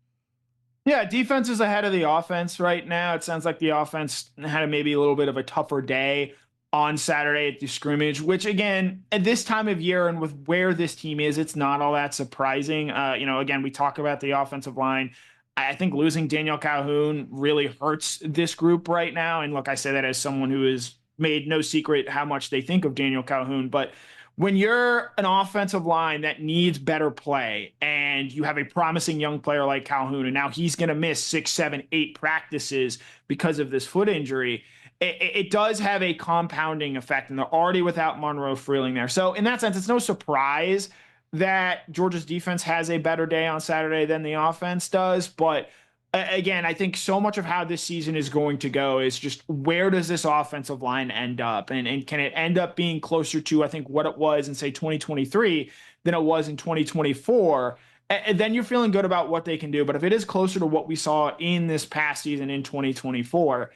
Yeah, defense is ahead of the offense right now. It sounds like the offense had maybe a little bit of a tougher day on Saturday at the scrimmage, which again, at this time of year and with where this team is, it's not all that surprising. Again, we talk about the offensive line. I think losing Daniel Calhoun really hurts this group right now. And look, I say that as someone who has made no secret how much they think of Daniel Calhoun, but when you're an offensive line that needs better play and you have a promising young player like Calhoun, and now he's going to miss 6, 7, 8 practices because of this foot injury, it does have a compounding effect, and they're already without Monroe Freeling there. So in that sense, it's no surprise that Georgia's defense has a better day on Saturday than the offense does. But again, I think so much of how this season is going to go is just where does this offensive line end up? And can it end up being closer to, I think, what it was in, say, 2023 than it was in 2024? And then you're feeling good about what they can do. But if it is closer to what we saw in this past season in 2024,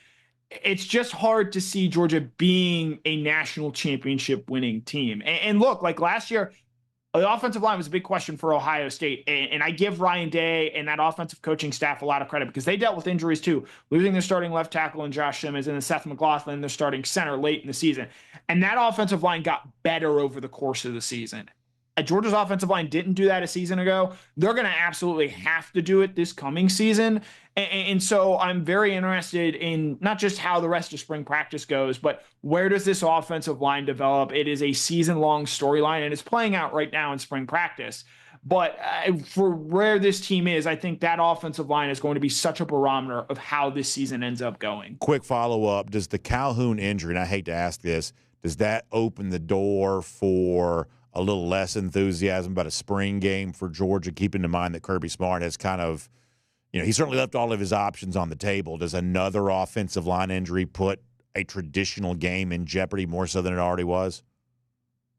it's just hard to see Georgia being a national championship winning team. And look, like last year, the offensive line was a big question for Ohio State. And I give Ryan Day and that offensive coaching staff a lot of credit because they dealt with injuries too, losing their starting left tackle in Josh Simmons and then Seth McLaughlin, their starting center late in the season. And that offensive line got better over the course of the season. Georgia's offensive line didn't do that a season ago. They're going to absolutely have to do it this coming season. And so I'm very interested in not just how the rest of spring practice goes, but where does this offensive line develop? It is a season-long storyline, and it's playing out right now in spring practice. But for where this team is, I think that offensive line is going to be such a barometer of how this season ends up going. Quick follow-up. Does the Calhoun injury, and I hate to ask this, does that open the door for a little less enthusiasm about a spring game for Georgia, keeping in mind that Kirby Smart has kind of, he certainly left all of his options on the table. Does another offensive line injury put a traditional game in jeopardy more so than it already was?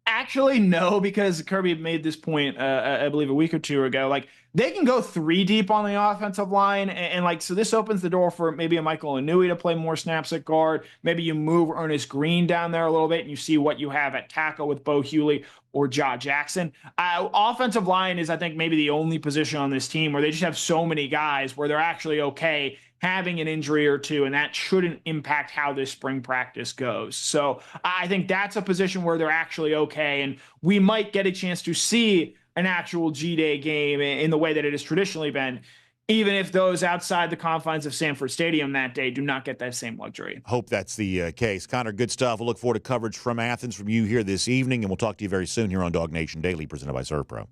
Actually, no, because Kirby made this point, I believe, a week or two ago. Like, they can go 3 deep on the offensive line, and so this opens the door for maybe a Michael Inouye to play more snaps at guard. Maybe you move Ernest Green down there a little bit, and you see what you have at tackle with Bo Hewley or Ja Jackson. Offensive line is, I think, maybe the only position on this team where they just have so many guys where they're actually okay having an injury or two, and that shouldn't impact how this spring practice goes. So I think that's a position where they're actually okay, and we might get a chance to see an actual G-Day game in the way that it has traditionally been, even if those outside the confines of Sanford Stadium that day do not get that same luxury. Hope that's the case. Connor, good stuff. We'll look forward to coverage from Athens from you here this evening, and we'll talk to you very soon here on DawgNation Daily, presented by ServPro.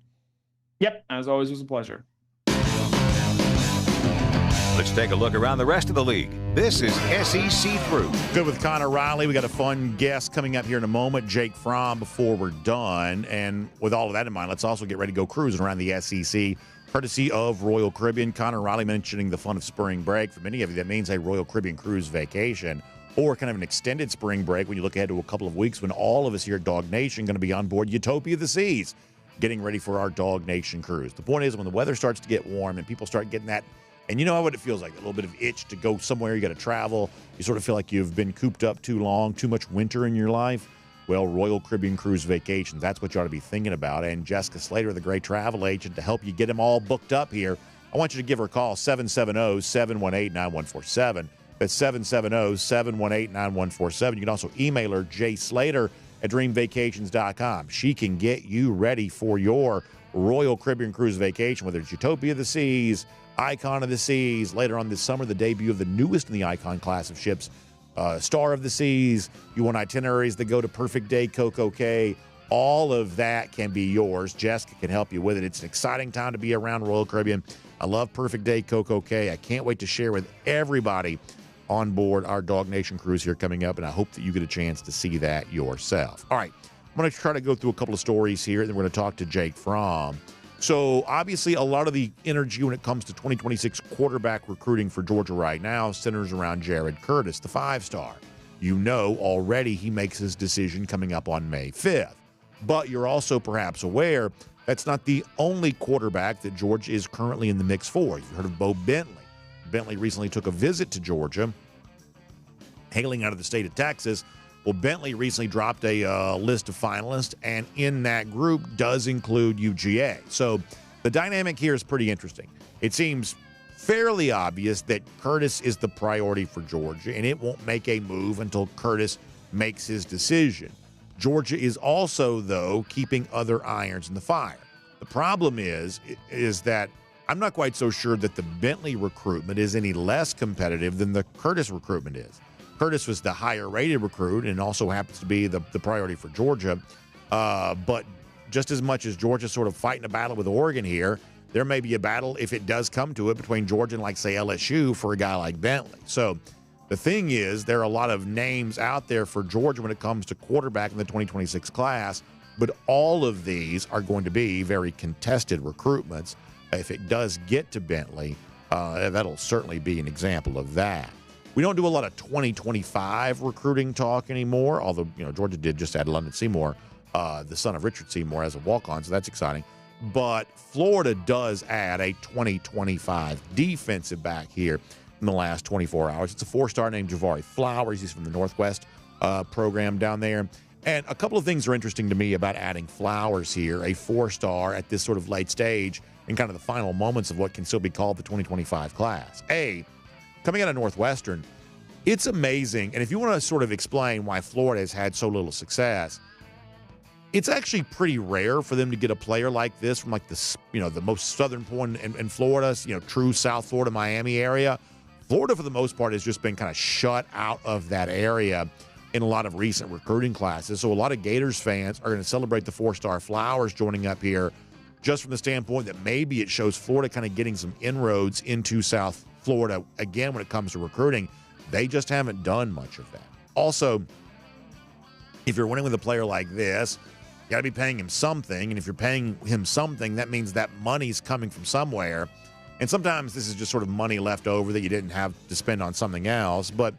Yep, as always, it was a pleasure. Let's take a look around the rest of the league. This is SEC Through. Good with Connor Riley. We got a fun guest coming up here in a moment, Jake Fromm, before we're done. And with all of that in mind, let's also get ready to go cruising around the SEC, courtesy of Royal Caribbean. Connor Riley mentioning the fun of spring break. For many of you, that means a Royal Caribbean cruise vacation or kind of an extended spring break when you look ahead to a couple of weeks when all of us here at DawgNation are going to be on board Utopia of the Seas, getting ready for our DawgNation cruise. The point is, when the weather starts to get warm and people start getting that, and you know what it feels like, a little bit of itch to go somewhere, you got to travel, you sort of feel like you've been cooped up too long, too much winter in your life. Well, Royal Caribbean Cruise Vacations, that's what you ought to be thinking about. And Jessica Slater, the great travel agent, to help you get them all booked up here, I want you to give her a call, 770-718-9147. That's 770-718-9147. You can also email her, jslater@dreamvacations.com. She can get you ready for your Royal Caribbean Cruise Vacation, whether it's Utopia of the Seas, Icon of the Seas, later on this summer, the debut of the newest in the Icon class of ships, Star of the Seas. You want itineraries that go to Perfect Day, Coco Cay. All of that can be yours. Jessica can help you with it. It's an exciting time to be around Royal Caribbean. I love Perfect Day, Coco Cay. I can't wait to share with everybody on board our Dog Nation cruise here coming up, and I hope that you get a chance to see that yourself. All right, I'm going to try to go through a couple of stories here, and then we're going to talk to Jake Fromm. So, obviously, a lot of the energy when it comes to 2026 quarterback recruiting for Georgia right now centers around Jared Curtis, the 5-star. You know already he makes his decision coming up on May 5th. But you're also perhaps aware that's not the only quarterback that Georgia is currently in the mix for. You've heard of Bo Bentley. Bentley recently took a visit to Georgia, hailing out of the state of Texas. Well, Bentley recently dropped a list of finalists, and in that group does include UGA. So the dynamic here is pretty interesting. It seems fairly obvious that Curtis is the priority for Georgia, and it won't make a move until Curtis makes his decision. Georgia is also, though, keeping other irons in the fire. The problem is that I'm not quite so sure that the Bentley recruitment is any less competitive than the Curtis recruitment is. Curtis was the higher-rated recruit and also happens to be the priority for Georgia. But just as much as Georgia's sort of fighting a battle with Oregon here, there may be a battle, if it does come to it, between Georgia and, like, say, LSU for a guy like Bentley. So the thing is, there are a lot of names out there for Georgia when it comes to quarterback in the 2026 class, but all of these are going to be very contested recruitments. If it does get to Bentley, that'll certainly be an example of that. We don't do a lot of 2025 recruiting talk anymore, although, Georgia did just add London Seymour, the son of Richard Seymour, as a walk-on, so that's exciting. But Florida does add a 2025 defensive back here in the last 24 hours. It's a 4-star named Javari Flowers. He's from the Northwest program down there. And a couple of things are interesting to me about adding Flowers here, a 4-star at this sort of late stage in kind of the final moments of what can still be called the 2025 class. Coming out of Northwestern, it's amazing. And if you want to sort of explain why Florida has had so little success, it's actually pretty rare for them to get a player like this from like the most southern point in Florida, true South Florida, Miami area. Florida, for the most part, has just been kind of shut out of that area in a lot of recent recruiting classes. So a lot of Gators fans are going to celebrate the 4-star Flowers joining up here just from the standpoint that maybe it shows Florida kind of getting some inroads into South Florida again when it comes to recruiting. They just haven't done much of that. Also, if you're winning with a player like this, you got to be paying him something. And if you're paying him something, that means that money's coming from somewhere. And sometimes this is just sort of money left over that you didn't have to spend on something else. But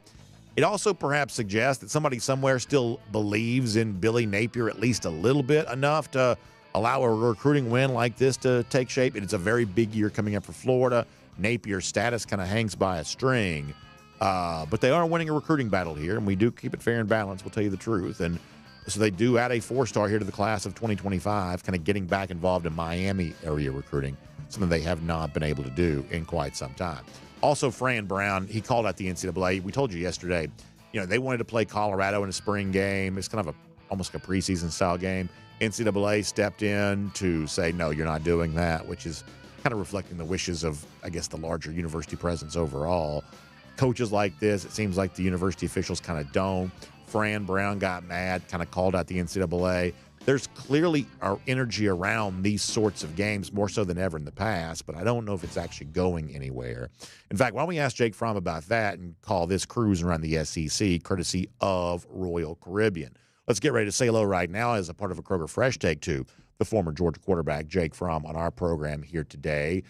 it also perhaps suggests that somebody somewhere still believes in Billy Napier at least a little bit, enough to allow a recruiting win like this to take shape. And it's a very big year coming up for Florida. Napier's status kind of hangs by a string. But they are winning a recruiting battle here, and we do keep it fair and balanced, we'll tell you the truth. And so they do add a 4-star here to the class of 2025, kind of getting back involved in Miami area recruiting, something they have not been able to do in quite some time. Also, Fran Brown, he called out the NCAA. We told you yesterday, they wanted to play Colorado in a spring game. It's kind of almost like a preseason style game. NCAA stepped in to say, no, you're not doing that, which is kind of reflecting the wishes of, I guess, the larger university presence overall. Coaches like this, it seems like the university officials kind of don't. Fran Brown got mad, kind of called out the NCAA. There's clearly our energy around these sorts of games more so than ever in the past, but I don't know if it's actually going anywhere. In fact, why don't we ask Jake Fromm about that and call this cruise around the SEC courtesy of Royal Caribbean. Let's get ready to say hello right now as a part of a Kroger Fresh Take to the former Georgia quarterback, Jake Fromm, on our program here today.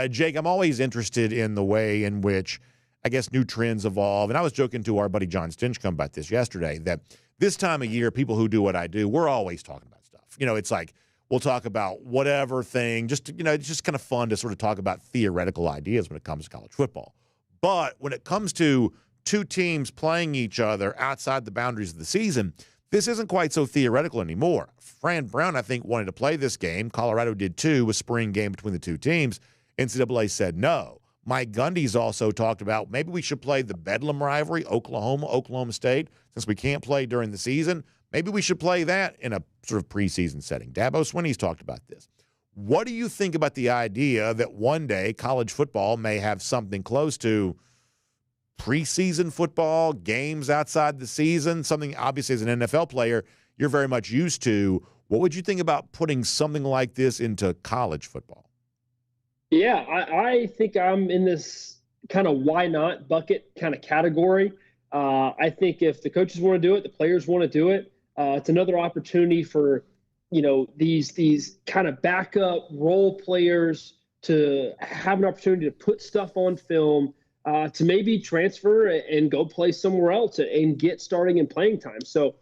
Jake, I'm always interested in the way in which, I guess, new trends evolve. And I was joking to our buddy John Stinchcomb about this yesterday, that this time of year, people who do what I do, we're always talking about stuff. It's like we'll talk about whatever thing, it's just kind of fun to sort of talk about theoretical ideas when it comes to college football. But when it comes to two teams playing each other outside the boundaries of the season, this isn't quite so theoretical anymore. Fran Brown, I think, wanted to play this game. Colorado did too, a spring game between the two teams. NCAA said no. Mike Gundy's also talked about maybe we should play the Bedlam rivalry, Oklahoma State, since we can't play during the season. Maybe we should play that in a sort of preseason setting. Dabo Swinney's talked about this. What do you think about the idea that one day college football may have something close to preseason football, games outside the season, something obviously as an NFL player you're very much used to? What would you think about putting something like this into college football? Yeah, I think I'm in this kind of why not bucket kind of category. I think if the coaches want to do it, the players want to do it. It's another opportunity for, these kind of backup role players to have an opportunity to put stuff on film, to maybe transfer and go play somewhere else and get starting and playing time. So,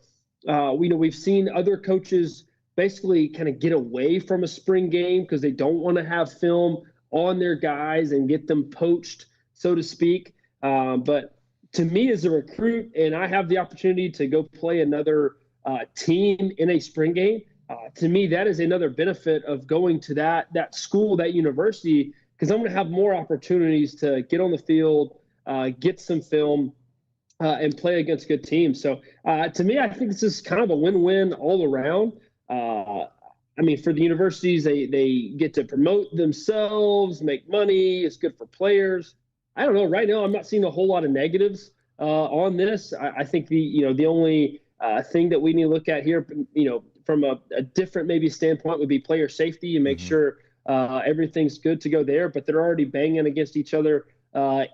we've seen other coaches basically kind of get away from a spring game because they don't want to have film on their guys and get them poached, so to speak. But to me, as a recruit, and I have the opportunity to go play another team in a spring game, to me, that is another benefit of going to that school, that university, because I'm going to have more opportunities to get on the field, get some film, and play against good teams. So to me, I think this is kind of a win-win all around. For the universities, they get to promote themselves, make money. It's good for players. I don't know. Right now, I'm not seeing a whole lot of negatives on this. I think the only thing that we need to look at here, from a different maybe standpoint, would be player safety and make sure everything's good to go there. But they're already banging against each other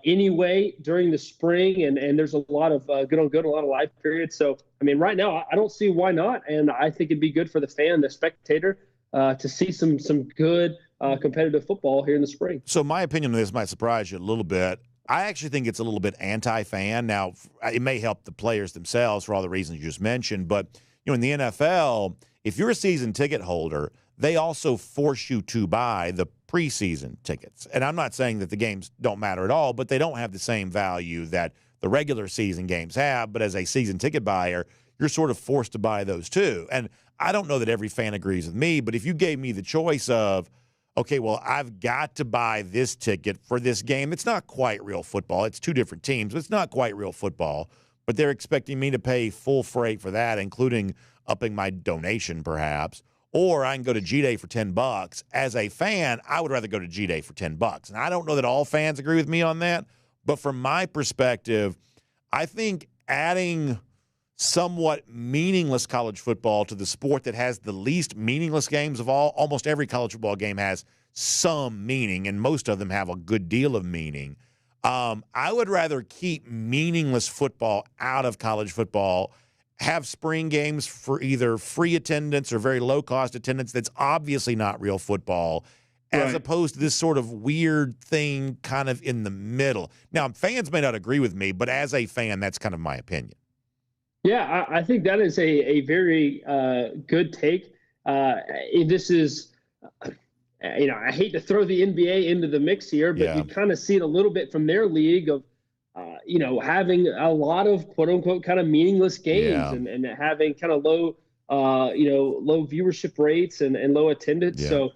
anyway during the spring, and there's a lot of good on good, a lot of live periods. So, right now, I don't see why not, and I think it'd be good for the fan, the spectator, to see some good competitive football here in the spring. So my opinion on this might surprise you a little bit. I actually think it's a little bit anti-fan. Now, it may help the players themselves for all the reasons you just mentioned, but in the NFL, if you're a season ticket holder, they also force you to buy the preseason tickets. And I'm not saying that the games don't matter at all, but they don't have the same value that the regular season games have. But as a season ticket buyer, you're sort of forced to buy those too. And I don't know that every fan agrees with me, but if you gave me the choice of, okay, well, I've got to buy this ticket for this game. It's not quite real football. It's two different teams, but it's not quite real football. But they're expecting me to pay full freight for that, including upping my donation perhaps. Or I can go to G-Day for $10. As a fan, I would rather go to G-Day for $10. And I don't know that all fans agree with me on that. But from my perspective, I think adding somewhat meaningless college football to the sport that has the least meaningless games of all, almost every college football game has some meaning, and most of them have a good deal of meaning. I would rather keep meaningless football out of college football, have spring games for either free attendance or very low-cost attendance that's obviously not real football, as opposed to this sort of weird thing kind of in the middle. Now, fans may not agree with me, but as a fan, that's kind of my opinion. Yeah, I think that is a very good take. This is, I hate to throw the NBA into the mix here, but you kind of see it a little bit from their league of, having a lot of quote unquote kind of meaningless games and having kind of low viewership rates and low attendance. Yeah. So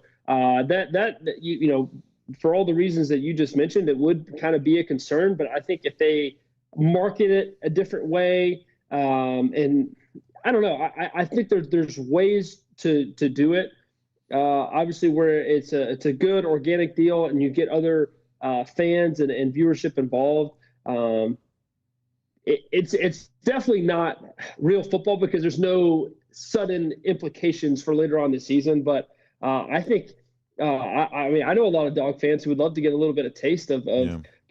for all the reasons that you just mentioned, it would kind of be a concern. But I think if they market it a different way, and I don't know, I think there's ways to do it. Obviously, where it's a good organic deal and you get other fans and viewership involved. It's definitely not real football because there's no sudden implications for later on this season. But I think I know a lot of Dog fans who would love to get a little bit of taste of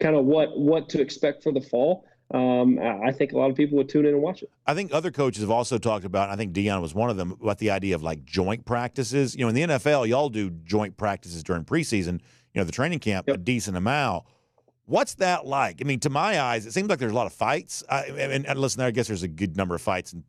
kind of what to expect for the fall. I think a lot of people would tune in and watch it. I think other coaches have also talked about, I think Deion was one of them, about the idea of like joint practices. In the NFL, y'all do joint practices during preseason, the training camp, a decent amount. What's that like? To my eyes, it seems like there's a lot of fights. And listen, I guess there's a good number of fights in,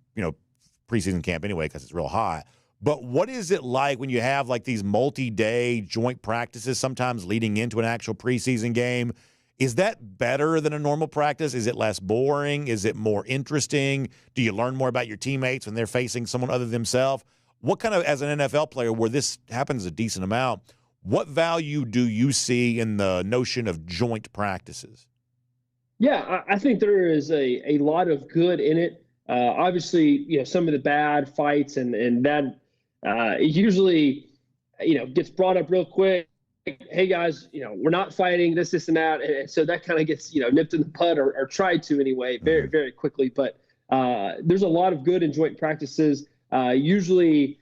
preseason camp anyway because it's real hot. But what is it like when you have like these multi-day joint practices, sometimes leading into an actual preseason game? Is that better than a normal practice? Is it less boring? Is it more interesting? Do you learn more about your teammates when they're facing someone other than themselves? What kind of, as an NFL player where this happens a decent amount, what value do you see in the notion of joint practices? Yeah, I think there is a lot of good in it. Obviously, some of the bad fights and that usually, gets brought up real quick. Hey guys, we're not fighting this and that. And so that kind of gets, nipped in the bud or tried to anyway, very, very quickly. But there's a lot of good in joint practices. Usually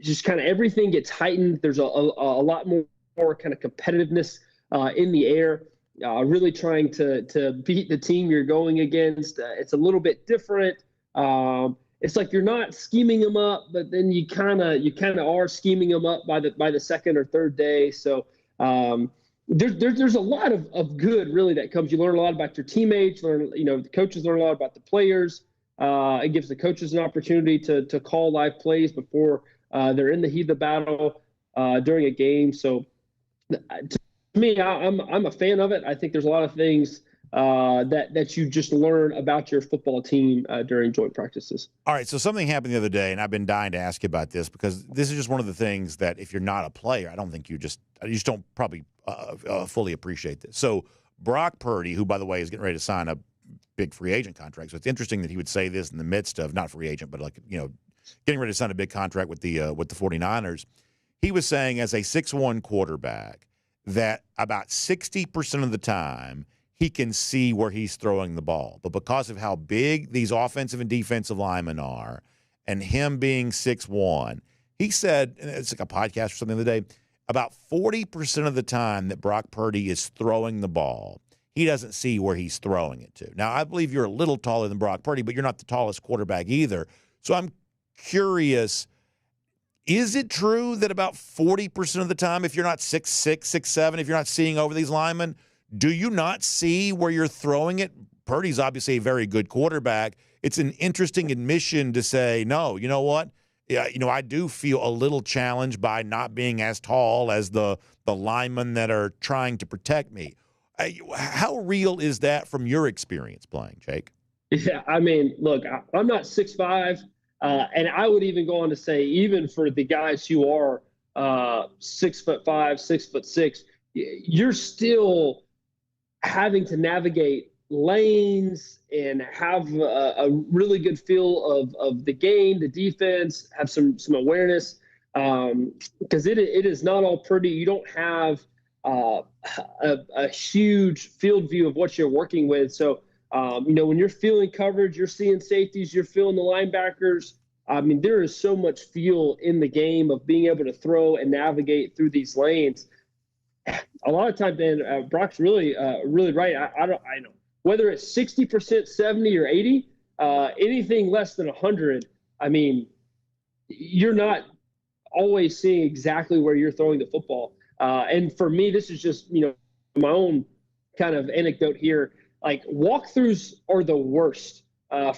just kind of everything gets heightened. There's a lot more kind of competitiveness in the air. really trying to beat the team you're going against. It's a little bit different. It's like you're not scheming them up, but then you kind of are scheming them up by the second or third day. So there's a lot of good really that comes. You learn a lot about your teammates. The coaches learn a lot about the players. It gives the coaches an opportunity to call live plays before they're in the heat of the battle during a game. So to me, I'm a fan of it. I think there's a lot of things that you just learn about your football team during joint practices. All right, so something happened the other day, and I've been dying to ask you about this because this is just one of the things that if you're not a player, I don't think you just don't probably fully appreciate this. So Brock Purdy, who, by the way, is getting ready to sign a big free agent contract. So it's interesting that he would say this in the midst of, not free agent, but getting ready to sign a big contract with the 49ers. He was saying as a 6'1" quarterback that about 60% of the time he can see where he's throwing the ball. But because of how big these offensive and defensive linemen are and him being 6'1", he said, and it's like a podcast or something the other day, about 40% of the time that Brock Purdy is throwing the ball, he doesn't see where he's throwing it to. Now, I believe you're a little taller than Brock Purdy, but you're not the tallest quarterback either. So I'm curious, is it true that about 40% of the time, if you're not 6'6", 6'7", if you're not seeing over these linemen, do you not see where you're throwing it? Purdy's obviously a very good quarterback. It's an interesting admission to say, no, you know what? Yeah, I do feel a little challenged by not being as tall as the linemen that are trying to protect me. How real is that from your experience playing, Jake? Yeah, I mean, look, I'm not 6'5", and I would even go on to say, even for the guys who are 6'5", 6'6", you're still having to navigate lanes and have a really good feel of the game, the defense, have some awareness, because it is not all pretty. You don't have a huge field view of what you're working with. So, when you're feeling coverage, you're seeing safeties, you're feeling the linebackers. I mean, there is so much feel in the game of being able to throw and navigate through these lanes. A lot of times, man, Brock's really right. I know whether it's 60%, 70, or 80, anything less than 100. I mean, you're not always seeing exactly where you're throwing the football. And for me, this is just my own kind of anecdote here. Like, walkthroughs are the worst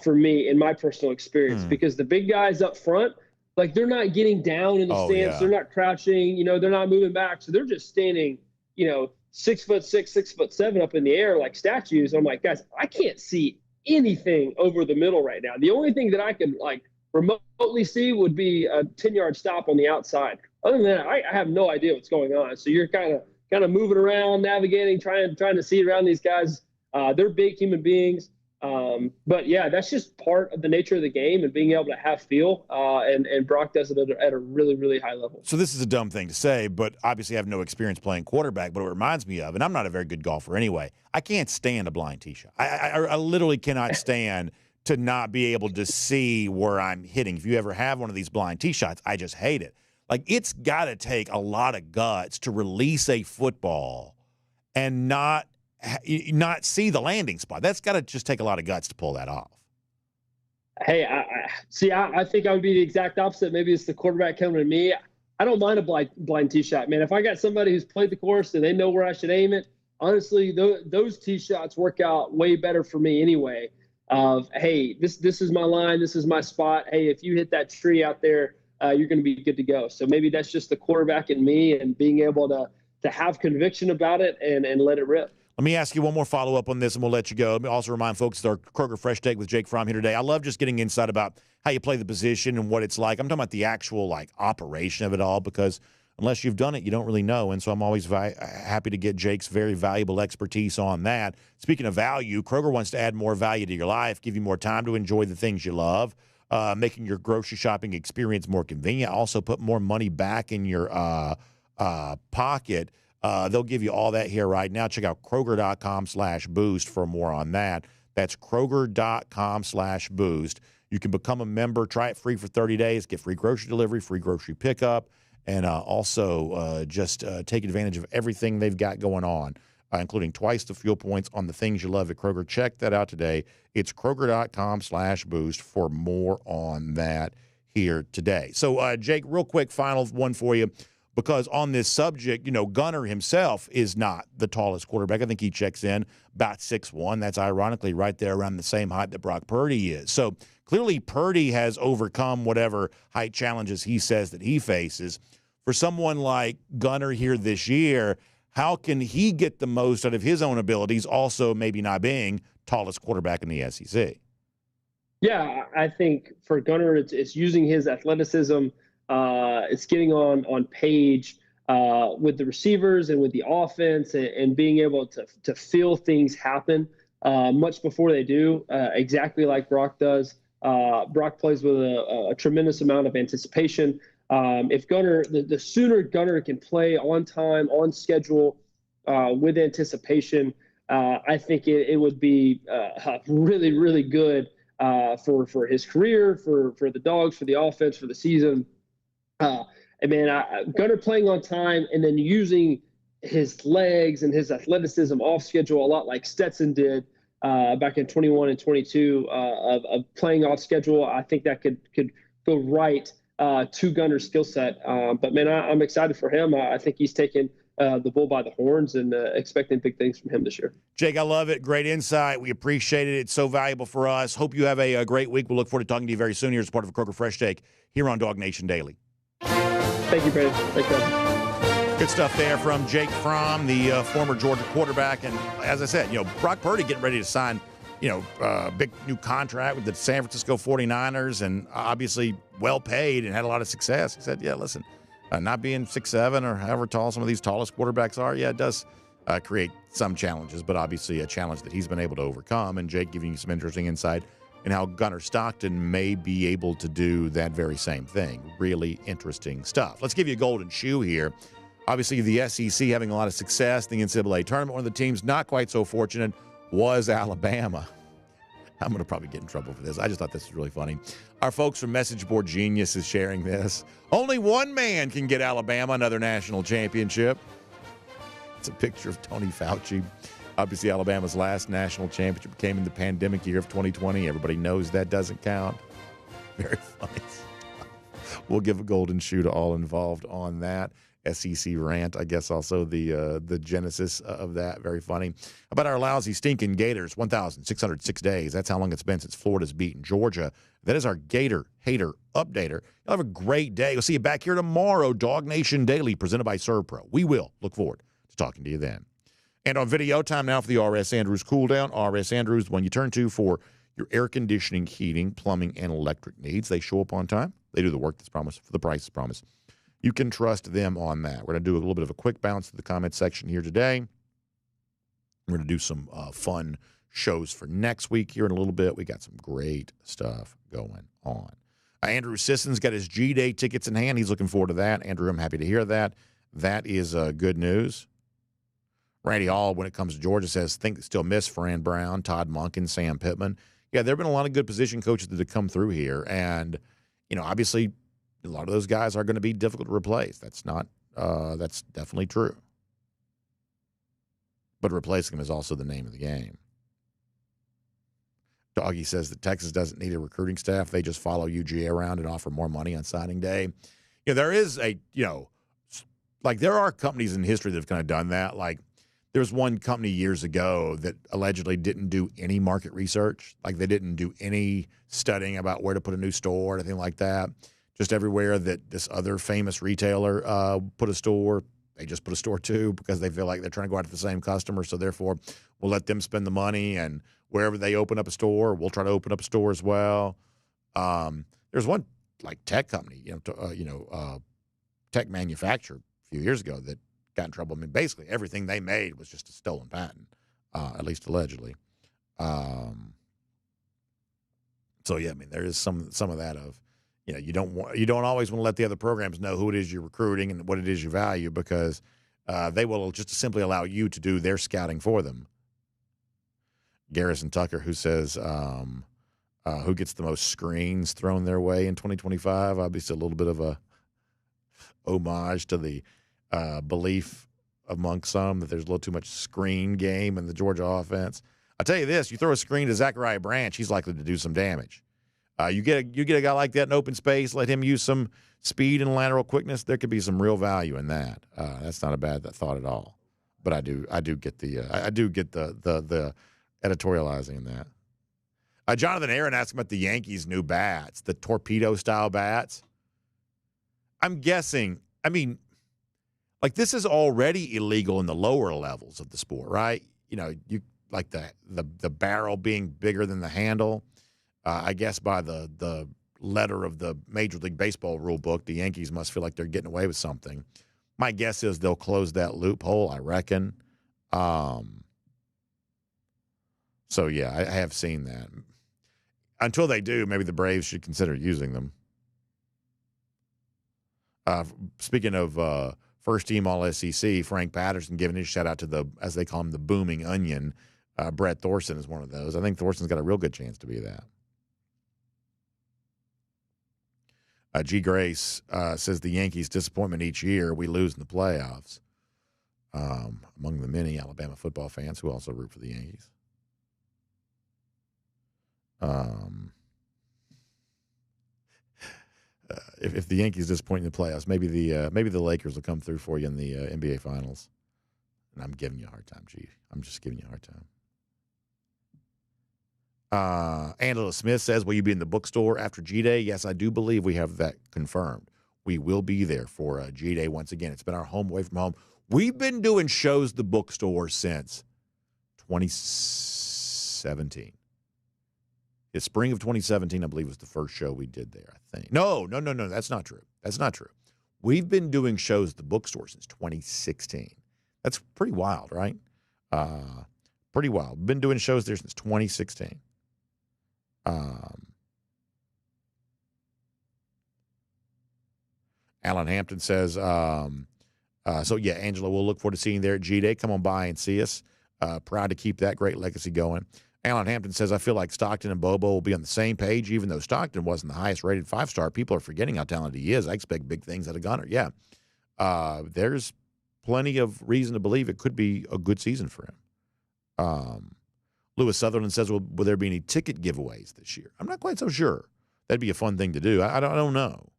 for me in my personal experience because the big guys up front, like, they're not getting down in the stance. Yeah. They're not crouching, they're not moving back. So they're just standing, 6'6", 6'7" up in the air like statues. I'm like, guys, I can't see anything over the middle right now. The only thing that I can remotely see would be a 10-yard stop on the outside. Other than that, I have no idea what's going on. So you're kind of moving around, navigating, trying to see around these guys. They're big human beings. But yeah, that's just part of the nature of the game and being able to have feel. And Brock does it at a really, really high level. So this is a dumb thing to say, but obviously I have no experience playing quarterback, but it reminds me of, and I'm not a very good golfer anyway, I can't stand a blind tee shot. I literally cannot stand to not be able to see where I'm hitting. If you ever have one of these blind tee shots, I just hate it. Like, it's got to take a lot of guts to release a football and not see the landing spot. That's got to just take a lot of guts to pull that off. Hey, I think I would be the exact opposite. Maybe it's the quarterback coming to me. I don't mind a blind tee shot, man. If I got somebody who's played the course and they know where I should aim it, honestly, those tee shots work out way better for me anyway. Hey, this is my line, this is my spot. Hey, if you hit that tree out there, you're going to be good to go. So maybe that's just the quarterback in me and being able to have conviction about it and let it rip. Let me ask you one more follow-up on this, and we'll let you go. Let me also remind folks that our Kroger Fresh Take with Jake Fromm here today. I love just getting insight about how you play the position and what it's like. I'm talking about the actual, operation of it all, because unless you've done it, you don't really know. And so I'm always happy to get Jake's very valuable expertise on that. Speaking of value, Kroger wants to add more value to your life, give you more time to enjoy the things you love, making your grocery shopping experience more convenient, also put more money back in your pocket. They'll give you all that here right now. Check out Kroger.com/boost for more on that. That's Kroger.com/boost. You can become a member, try it free for 30 days, get free grocery delivery, free grocery pickup, and also just take advantage of everything they've got going on. including twice the fuel points on the things you love at Kroger. Check that out today. It's Kroger.com/boost for more on that here today. So, Jake, real quick, final one for you, because on this subject, Gunner himself is not the tallest quarterback. I think he checks in about 6'1". That's ironically right there around the same height that Brock Purdy is. So clearly Purdy has overcome whatever height challenges he says that he faces. For someone like Gunner here this year, how can he get the most out of his own abilities, also maybe not being tallest quarterback in the SEC? Yeah, I think for Gunner, it's using his athleticism. It's getting on page with the receivers and with the offense, and being able to feel things happen much before they do, exactly like Brock does. Brock plays with a tremendous amount of anticipation. If Gunner, the sooner Gunner can play on time, on schedule, with anticipation, I think it would be really, really good for his career, for the Dogs, for the offense, for the season. Gunner playing on time and then using his legs and his athleticism off schedule, a lot like Stetson did back in 21 and 22 of playing off schedule. I think that could go right to Gunner's skill set. But man, I'm excited for him. I think he's taken the bull by the horns, and expecting big things from him this year. Jake, I love it. Great insight. We appreciate it. It's so valuable for us. Hope you have a great week. We'll look forward to talking to you very soon here as part of a Kroger Fresh Take here on DawgNation Daily. Thank you, Brandon. Thank you. Good stuff there from Jake Fromm, the former Georgia quarterback. And as I said, Brock Purdy getting ready to sign, a big new contract with the San Francisco 49ers, and obviously well paid and had a lot of success. He said, yeah, listen, not being 6'7" or however tall some of these tallest quarterbacks are, yeah, it does create some challenges, but obviously a challenge that he's been able to overcome. And Jake giving you some interesting insight in how Gunner Stockton may be able to do that very same thing. Really interesting stuff. Let's give you a golden shoe here. Obviously, the SEC having a lot of success in the NCAA tournament. One of the teams not quite so fortunate was Alabama. I'm going to probably get in trouble for this. I just thought this was really funny. Our folks from Message Board Genius is sharing this. Only one man can get Alabama another national championship. It's a picture of Tony Fauci. Obviously, Alabama's last national championship came in the pandemic year of 2020. Everybody knows that doesn't count. Very funny. We'll give a golden shoe to all involved on that. SEC rant, I guess, also the genesis of that. Very funny. How about our lousy, stinking Gators? 1,606 days. That's how long it's been since Florida's beaten Georgia. That is our Gator Hater Updater. You'll have a great day. We'll see you back here tomorrow. DawgNation Daily, presented by ServPro. We will look forward to talking to you then. And on video, time now for the R.S. Andrews Cooldown. R.S. Andrews, the one you turn to for your air conditioning, heating, plumbing, and electric needs. They show up on time. They do the work that's promised for the price that's promised. You can trust them on that. We're going to do a little bit of a quick bounce to the comment section here today. We're going to do some fun shows for next week here in a little bit. We got some great stuff going on. Andrew Sisson's got his G-Day tickets in hand. He's looking forward to that. Andrew, I'm happy to hear that. That is good news. Randy Hall, when it comes to Georgia, says, think still miss Fran Brown, Todd Monken, Sam Pittman. Yeah, there have been a lot of good position coaches that have come through here. And, obviously, a lot of those guys are going to be difficult to replace. That's definitely true. But replacing them is also the name of the game. Doggy says that Texas doesn't need a recruiting staff. They just follow UGA around and offer more money on signing day. There is there are companies in history that have kind of done that. Like, there was one company years ago that allegedly didn't do any market research. Like, they didn't do any studying about where to put a new store or anything like that. Just everywhere that this other famous retailer put a store, they just put a store too, because they feel like they're trying to go after the same customer. So therefore, we'll let them spend the money, and wherever they open up a store, we'll try to open up a store as well. There's one like tech company, tech manufacturer a few years ago that got in trouble. I mean, basically everything they made was just a stolen patent, at least allegedly. So yeah, I mean, there is some of that of. You don't always want to let the other programs know who it is you're recruiting and what it is you value, because they will just simply allow you to do their scouting for them. Garrison Tucker, who says who gets the most screens thrown their way in 2025, obviously a little bit of a homage to the belief amongst some that there's a little too much screen game in the Georgia offense. I'll tell you this, you throw a screen to Zachariah Branch, he's likely to do some damage. You get a guy like that in open space, let him use some speed and lateral quickness, there could be some real value in that. That's not a bad thought at all. But I do get the editorializing in that. Jonathan Aaron asked about the Yankees' new bats, the torpedo-style bats. I'm guessing, like this is already illegal in the lower levels of the sport, right? You like the barrel being bigger than the handle. I guess by the letter of the Major League Baseball rule book, the Yankees must feel like they're getting away with something. My guess is they'll close that loophole, I reckon. So, yeah, I have seen that. Until they do, maybe the Braves should consider using them. Speaking of first-team All-SEC, Frank Patterson giving his shout-out to as they call him, the booming onion. Brett Thorson is one of those. I think Thorson's got a real good chance to be that. G. Grace says the Yankees' disappointment each year, we lose in the playoffs. Among the many Alabama football fans who also root for the Yankees. If the Yankees disappoint in the playoffs, maybe the Lakers will come through for you in the NBA Finals. And I'm giving you a hard time, G. I'm just giving you a hard time. Angela Smith says, will you be in the bookstore after G-Day? Yes, I do believe we have that confirmed. We will be there for G-Day once again. It's been our home away from home. We've been doing shows at the bookstore since 2017. The spring of 2017, I believe, was the first show we did there, I think. No, that's not true. That's not true. We've been doing shows at the bookstore since 2016. That's pretty wild, right? Pretty wild. We've been doing shows there since 2016. Alan Hampton says, so yeah, Angela, we'll look forward to seeing you there at G-Day. Come on by and see us. Proud to keep that great legacy going. Alan Hampton says, I feel like Stockton and Bobo will be on the same page, even though Stockton wasn't the highest rated 5-star. People are forgetting how talented he is. I expect big things out of Gunner. Yeah. There's plenty of reason to believe it could be a good season for him. Lewis Sutherland says, will there be any ticket giveaways this year? I'm not quite so sure. That'd be a fun thing to do. I don't know.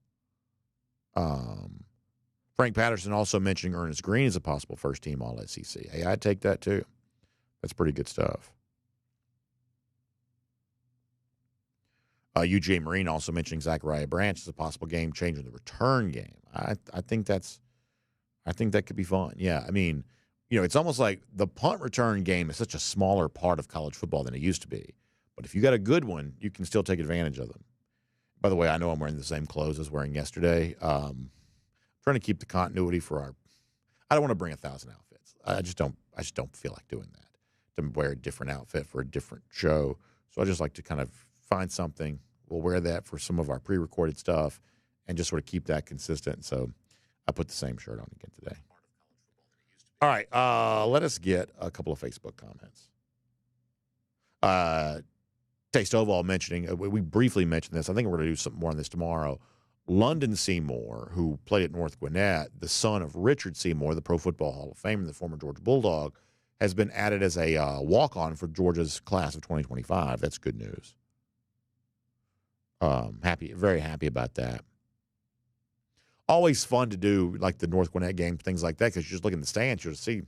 Frank Patterson also mentioning Ernest Green as a possible first-team All-SEC. Hey, I'd take that too. That's pretty good stuff. UGA Marine also mentioning Zachariah Branch as a possible game changer in the return game. I think that could be fun. Yeah, it's almost like the punt return game is such a smaller part of college football than it used to be. But if you got a good one, you can still take advantage of them. By the way, I know I'm wearing the same clothes as wearing yesterday. Trying to keep the continuity for I don't want to bring 1,000 outfits. I just don't feel like doing that, to wear a different outfit for a different show. So I just like to kind of find something. We'll wear that for some of our pre-recorded stuff and just sort of keep that consistent. So I put the same shirt on again today. All right, let us get a couple of Facebook comments. Taste Oval mentioning, we briefly mentioned this. I think we're going to do something more on this tomorrow. London Seymour, who played at North Gwinnett, the son of Richard Seymour, the Pro Football Hall of Famer, the former Georgia Bulldog, has been added as a walk-on for Georgia's class of 2025. That's good news. Very happy about that. Always fun to do, like the North Gwinnett game, things like that, because you just look in the stands, you'll see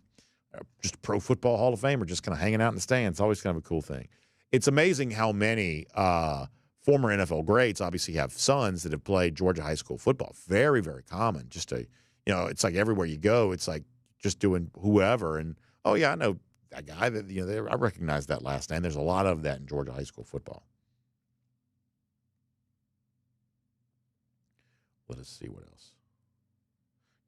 just a Pro Football Hall of Famer just kind of hanging out in the stands. It's always kind of a cool thing. It's amazing how many former NFL greats obviously have sons that have played Georgia high school football. Very, very common. It's like everywhere you go, it's like just doing whoever. And, oh, yeah, I know that guy that, I recognize that last name. There's a lot of that in Georgia high school football. Let us see what else.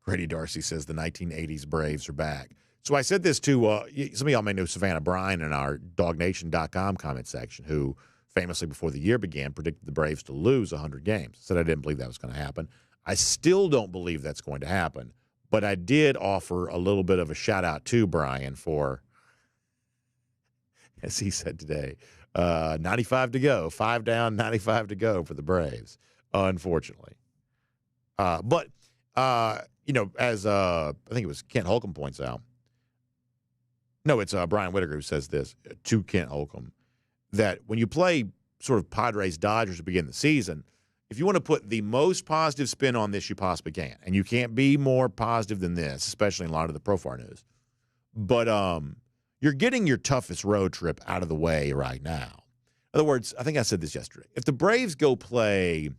Grady Darcy says the 1980s Braves are back. So I said this to some of y'all may know Savannah Bryan in our DawgNation.com comment section, who famously before the year began predicted the Braves to lose 100 games. Said I didn't believe that was going to happen. I still don't believe that's going to happen, but I did offer a little bit of a shout out to Bryan for, as he said today, 95 to go, 5 down, 95 to go for the Braves, unfortunately. But as I think it was Kent Holcomb points out. No, it's Brian Whitaker who says this to Kent Holcomb, that when you play sort of Padres-Dodgers to begin the season, if you want to put the most positive spin on this you possibly can, and you can't be more positive than this, especially in a lot of the Profar news, but you're getting your toughest road trip out of the way right now. In other words, I think I said this yesterday. If the Braves go play,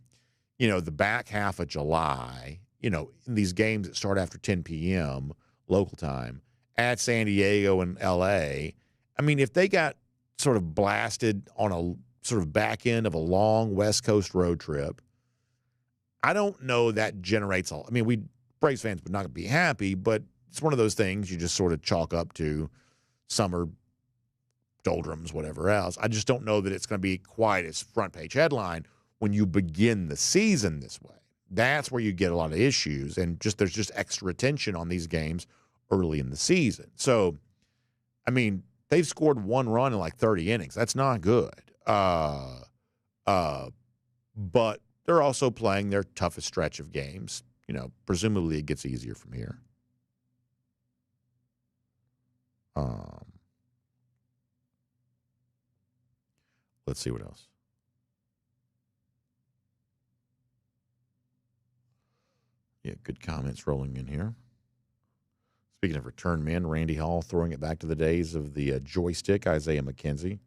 the back half of July, in these games that start after 10 p.m. local time at San Diego and L.A., I mean, if they got sort of blasted on a sort of back end of a long West Coast road trip, I don't know that generates all. I mean, Braves fans would not be happy, but it's one of those things you just sort of chalk up to summer doldrums, whatever else. I just don't know that it's going to be quite as front page headline when you begin the season this way. That's where you get a lot of issues, and there's just extra attention on these games early in the season. So, I mean, they've scored one run in like 30 innings. That's not good. But they're also playing their toughest stretch of games. Presumably it gets easier from here. Let's see what else. Yeah, good comments rolling in here. Speaking of return men, Randy Hall throwing it back to the days of the joystick, Isaiah McKenzie.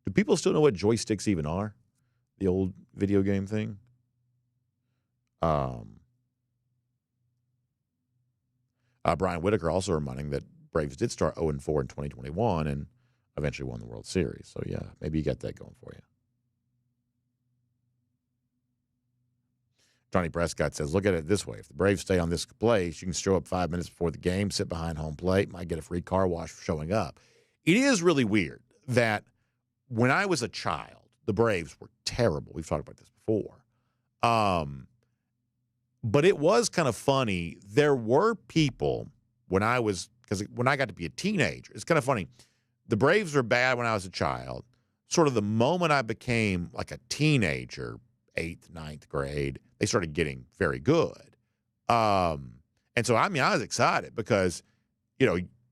Do people still know what joysticks even are? The old video game thing? Brian Whitaker also reminding that Braves did start 0-4 in 2021 and eventually won the World Series. So, yeah, maybe you got that going for you. Johnny Prescott says, look at it this way. If the Braves stay on this place, you can show up 5 minutes before the game, sit behind home plate, might get a free car wash for showing up. It is really weird that when I was a child, the Braves were terrible. We've talked about this before. But it was kind of funny. There were people because when I got to be a teenager, it's kind of funny. The Braves were bad when I was a child. Sort of the moment I became like a teenager, 8th, 9th grade, they started getting very good. And so, I mean, I was excited because,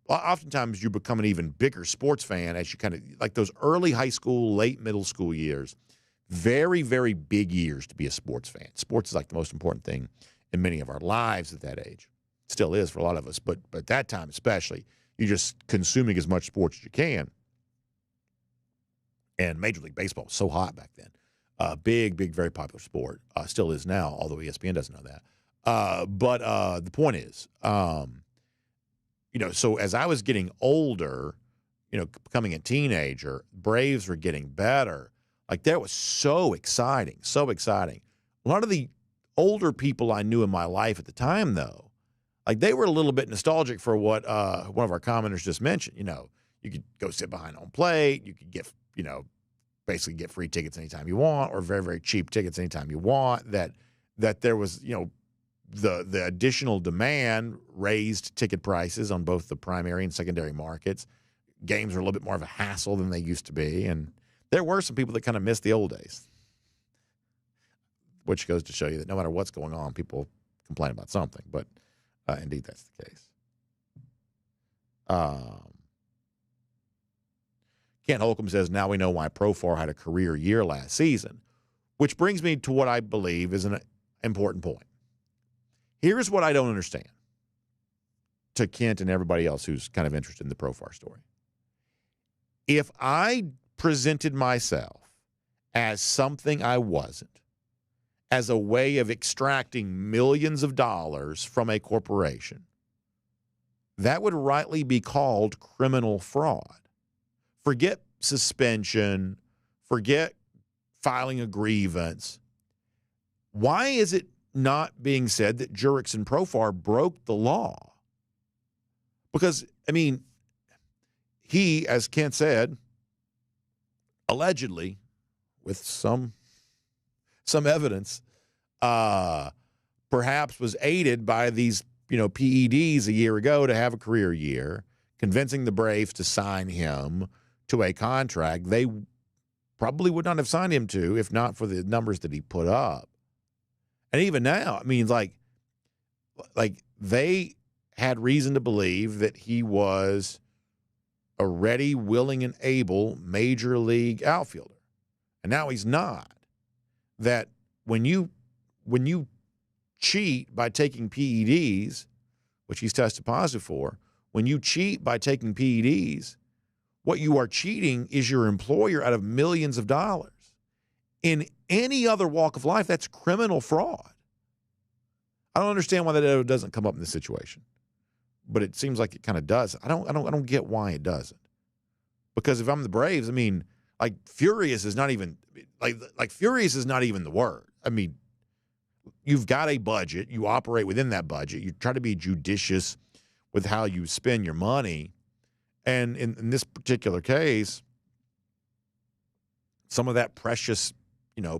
oftentimes you become an even bigger sports fan as you kind of, like those early high school, late middle school years, very, very big years to be a sports fan. Sports is like the most important thing in many of our lives at that age. It still is for a lot of us, but at that time especially, you're just consuming as much sports as you can. And Major League Baseball was so hot back then. Big, very popular sport. Still is now, although ESPN doesn't know that. But the point is, so as I was getting older, becoming a teenager, Braves were getting better. Like, that was so exciting, so exciting. A lot of the older people I knew in my life at the time, though, like, they were a little bit nostalgic for what one of our commenters just mentioned. You could go sit behind home plate. You could get, basically get free tickets anytime you want, or very, very cheap tickets anytime you want. That there was, the additional demand raised ticket prices on both the primary and secondary markets. Games were a little bit more of a hassle than they used to be, and there were some people that kind of missed the old days, which goes to show you that no matter what's going on, people complain about something. But indeed, that's the case. Kent Holcomb says, now we know why Profar had a career year last season, which brings me to what I believe is an important point. Here's what I don't understand to Kent and everybody else who's kind of interested in the Profar story. If I presented myself as something I wasn't, as a way of extracting millions of dollars from a corporation, that would rightly be called criminal fraud. Forget suspension, forget filing a grievance. Why is it not being said that Jurix and Profar broke the law? Because, I mean, he, as Kent said, allegedly, with some evidence, perhaps was aided by these, PEDs a year ago to have a career year, convincing the Braves to sign him to a contract they probably would not have signed him to if not for the numbers that he put up. And even now, I mean, like, like they had reason to believe that he was a ready, willing, and able major league outfielder. And now he's not. That when you cheat by taking PEDs, which he's tested positive for, when you cheat by taking PEDs, what you are cheating is your employer out of millions of dollars. In any other walk of life, that's criminal fraud. I don't understand why that doesn't come up in this situation, but it seems like it kind of does. I don't get why it doesn't. Because if I'm the Braves, I mean, like furious is not even furious is not even the word. I mean, you've got a budget, you operate within that budget, you try to be judicious with how you spend your money, and in this particular case, some of that precious,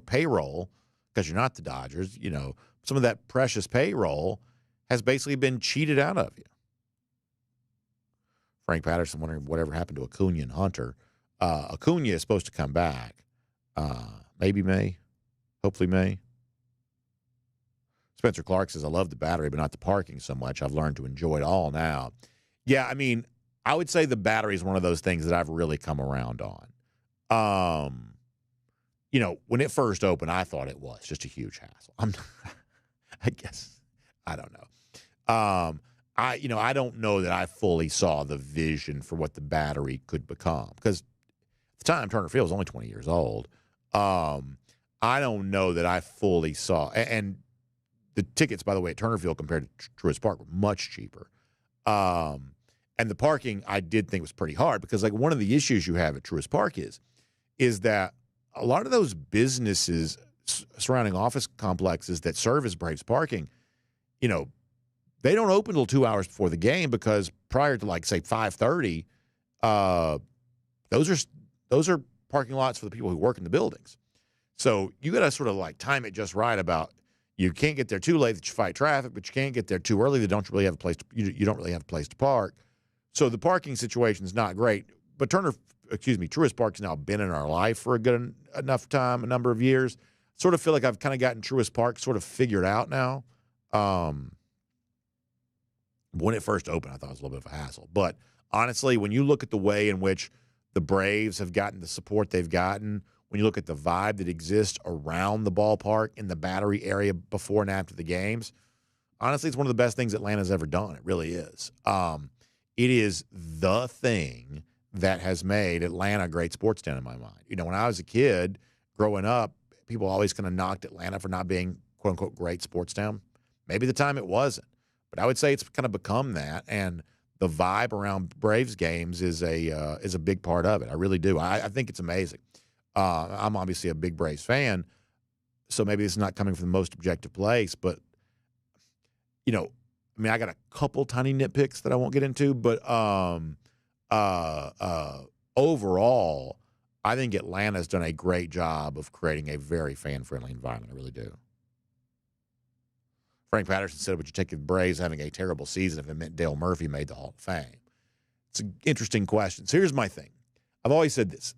payroll, because you're not the Dodgers, some of that precious payroll has basically been cheated out of you. Frank Patterson wondering whatever happened to Acuna and Hunter. Acuna is supposed to come back. Maybe May. Hopefully May. Spencer Clark says, I love the battery, but not the parking so much. I've learned to enjoy it all now. Yeah, I mean, I would say the battery is one of those things that I've really come around on. When it first opened, I thought it was just a huge hassle. I guess. I don't know. I don't know that I fully saw the vision for what the battery could become. Because at the time, Turner Field was only 20 years old. I don't know that I fully saw. And the tickets, by the way, at Turner Field compared to Truist Park were much cheaper. And the parking, I did think was pretty hard because, like, one of the issues you have at Truist Park is that a lot of those businesses surrounding office complexes that serve as Braves parking, they don't open until 2 hours before the game because prior to, like, say, 5:30, those are parking lots for the people who work in the buildings. So you got to sort of, like, time it just right about you can't get there too late that you fight traffic, but you can't get there too early that don't really have a place to, you don't really have a place to park. So the parking situation is not great. But Truist Park's now been in our life for a good enough time, a number of years. Sort of feel like I've kind of gotten Truist Park sort of figured out now. When it first opened, I thought it was a little bit of a hassle. But honestly, when you look at the way in which the Braves have gotten the support they've gotten, when you look at the vibe that exists around the ballpark in the Battery area before and after the games, honestly, it's one of the best things Atlanta's ever done. It really is. It is the thing that has made Atlanta a great sports town in my mind. When I was a kid growing up, people always kind of knocked Atlanta for not being, quote unquote, great sports town. Maybe the time it wasn't. But I would say it's kind of become that, and the vibe around Braves games is a big part of it. I really do. I think it's amazing. I'm obviously a big Braves fan, so maybe it's not coming from the most objective place, but, I got a couple tiny nitpicks that I won't get into, but overall, I think Atlanta's done a great job of creating a very fan-friendly environment. I really do. Frank Patterson said, would you take the Braves having a terrible season if it meant Dale Murphy made the Hall of Fame? It's an interesting question. So here's my thing. I've always said this,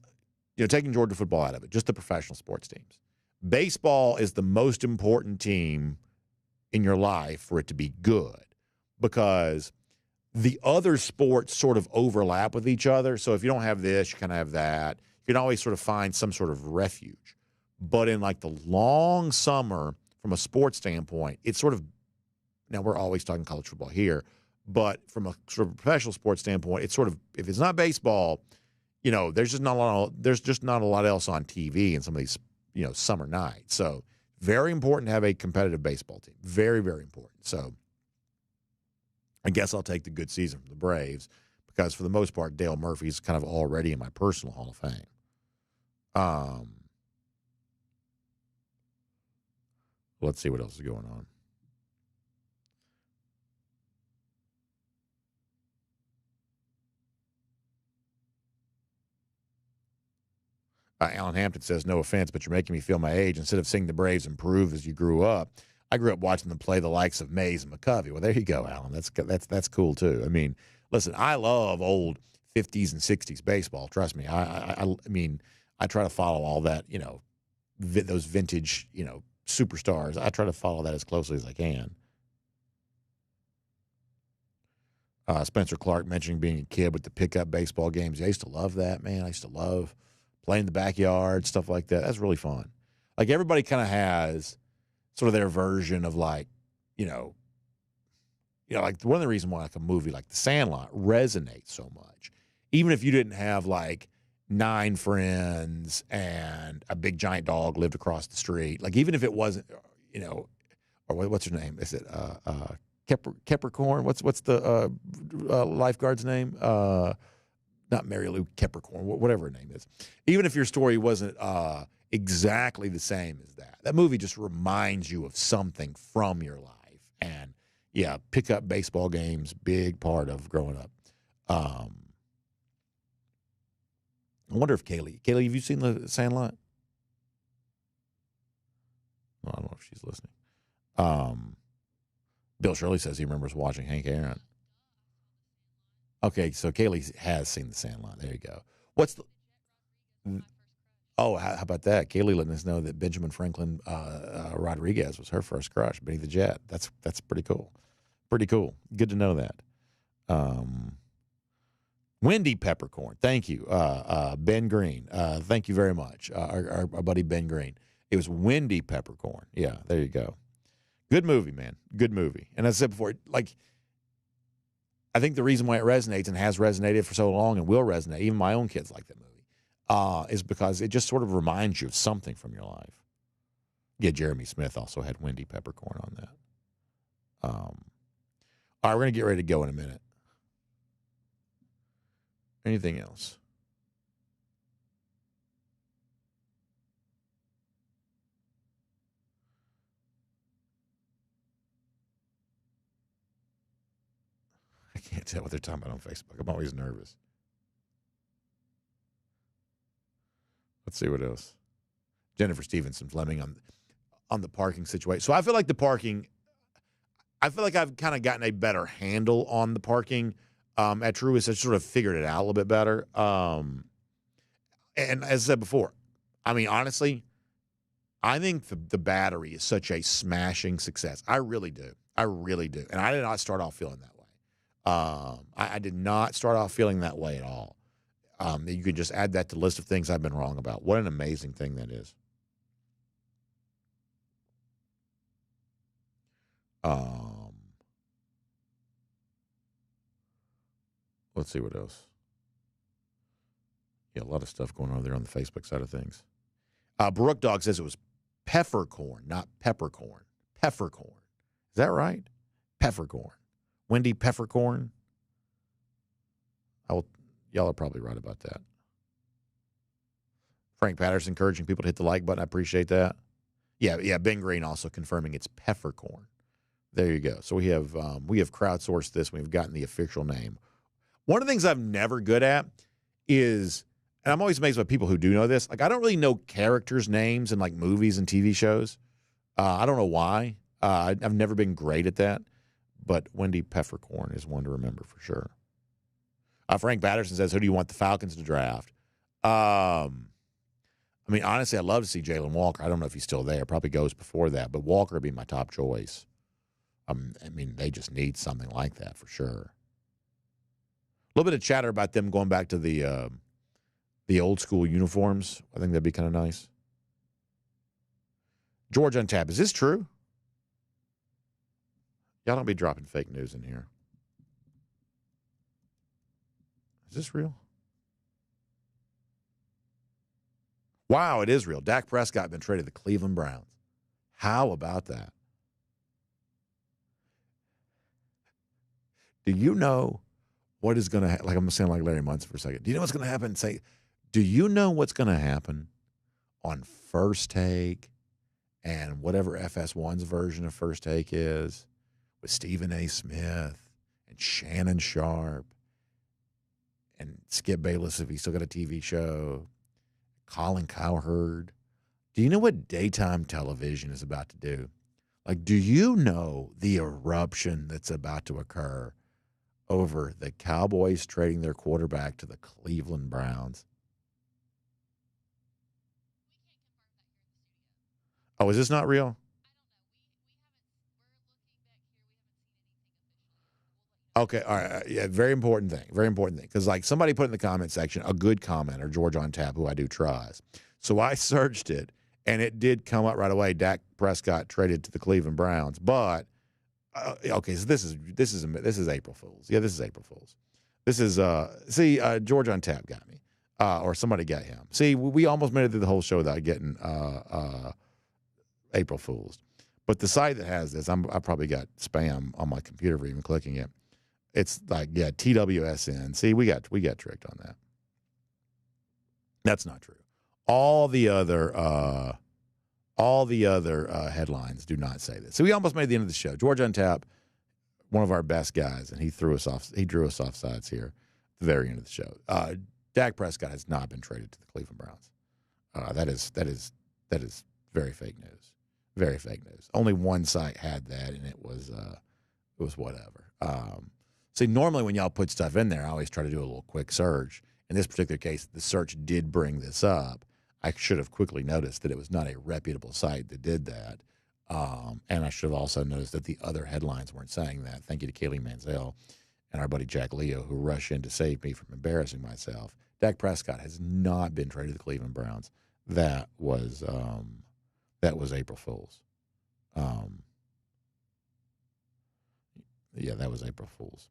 taking Georgia football out of it, just the professional sports teams. Baseball is the most important team in your life for it to be good because the other sports sort of overlap with each other. So if you don't have this, you kind of have that. You can always sort of find some sort of refuge. But in like the long summer, from a sports standpoint, it's sort of, now we're always talking college football here, but from a sort of professional sports standpoint, it's sort of, if it's not baseball, there's just not a lot else on TV in some of these, summer nights. So very important to have a competitive baseball team. Very, very important. So I guess I'll take the good season from the Braves because for the most part, Dale Murphy's kind of already in my personal Hall of Fame. Let's see what else is going on. Alan Hampton says, no offense, but you're making me feel my age. Instead of seeing the Braves improve as you grew up, I grew up watching them play the likes of Mays and McCovey. Well, there you go, Alan. That's cool, too. I mean, listen, I love old 50s and 60s baseball. Trust me. I mean, I try to follow all that, those vintage, superstars. I try to follow that as closely as I can. Spencer Clark mentioning being a kid with the pickup baseball games. I used to love that, man. I used to love playing in the backyard, stuff like that. That's really fun. Like, everybody kind of has sort of their version of, like, like one of the reasons why like a movie like The Sandlot resonates so much, even if you didn't have like 9 friends and a big giant dog lived across the street, like even if it wasn't, or what's her name? Is it Capricorn? What's the lifeguard's name? Not Mary Lou Capricorn, whatever her name is. Even if your story wasn't exactly the same as that movie just reminds you of something from your life. And yeah, pickup baseball games, big part of growing up. I wonder if Kaylee, have you seen The Sandlot? Well, I don't know if she's listening. Bill Shirley says he remembers watching Hank Aaron. Okay, so Kaylee has seen The Sandlot. There you go. Oh, how about that? Kaylee letting us know that Benjamin Franklin Rodriguez was her first crush, Benny the Jet. That's pretty cool. Pretty cool. Good to know that. Wendy Peppercorn. Thank you. Ben Green. Thank you very much. Our buddy Ben Green. It was Wendy Peppercorn. Yeah, there you go. Good movie, man. Good movie. And as I said before, like, I think the reason why it resonates and has resonated for so long and will resonate, even my own kids like that movie, is because it just sort of reminds you of something from your life. Yeah, Jeremy Smith also had Wendy Peppercorn on that. All right, we're going to get ready to go in a minute. Anything else? I can't tell what they're talking about on Facebook. I'm always nervous. Let's see what else. Jennifer Stevenson Fleming on the parking situation. So I feel like I've kind of gotten a better handle on the parking at Truist. I sort of figured it out a little bit better. And as I said before, I mean, honestly, I think the battery is such a smashing success. I really do. And I did not start off feeling that way. I did not start off feeling that way at all. You could just add that to the list of things I've been wrong about. What an amazing thing that is. Let's see what else. Yeah, a lot of stuff going on there on the Facebook side of things. Baruch Dog says it was peppercorn, not peppercorn. Peppercorn. Is that right? Peppercorn. Wendy Peppercorn. Y'all are probably right about that. Frank Patterson encouraging people to hit the like button. I appreciate that. Yeah. Ben Green also confirming it's peppercorn. There you go. So we have crowdsourced this. We've gotten the official name. One of the things I'm never good at is, and I'm always amazed by people who do know this, like I don't really know characters' names in like movies and TV shows. I don't know why. I've never been great at that. But Wendy Peppercorn is one to remember for sure. Frank Patterson says, who do you want the Falcons to draft? I mean, honestly, I'd love to see Jalen Walker. I don't know if he's still there. Probably goes before that. But Walker would be my top choice. I mean, they just need something like that for sure. A little bit of chatter about them going back to the old school uniforms. I think that'd be kind of nice. George Untap, is this true? Y'all don't be dropping fake news in here. Is this real? Wow, it is real. Dak Prescott been traded to the Cleveland Browns. How about that? Do you know what is going to happen? Like, I'm going to sound like Larry Munson for a second. Do you know what's going to happen? Do you know what's going to happen on First Take and whatever FS1's version of First Take is with Stephen A. Smith and Shannon Sharp and Skip Bayless if he's still got a TV show, Colin Cowherd? Do you know what daytime television is about to do? Like, do you know the eruption that's about to occur over the Cowboys trading their quarterback to the Cleveland Browns? Oh, is this not real? Okay, all right. Yeah, very important thing. Very important thing. Because, like, somebody put in the comment section, a good commenter, George on Tap, who I do tries. So I searched it, and it did come up right away. Dak Prescott traded to the Cleveland Browns. But, okay, so this is April Fool's. Yeah, this is April Fool's. This is, George on Tap got me. Or somebody got him. See, we almost made it through the whole show without getting April Fool's. But the site that has this, I probably got spam on my computer for even clicking it. It's like, yeah, TWSN. See, we got tricked on that. That's not true. All the other headlines do not say this. So we almost made the end of the show. George on Tap, one of our best guys, and he drew us off sides here at the very end of the show. Dak Prescott has not been traded to the Cleveland Browns. That is very fake news. Very fake news. Only one site had that, and it was whatever. See, normally when y'all put stuff in there, I always try to do a little quick search. In this particular case, the search did bring this up. I should have quickly noticed that it was not a reputable site that did that. And I should have also noticed that the other headlines weren't saying that. Thank you to Kaylee Manziel and our buddy Jack Leo, who rushed in to save me from embarrassing myself. Dak Prescott has not been traded to the Cleveland Browns. That was April Fool's. Yeah, that was April Fool's.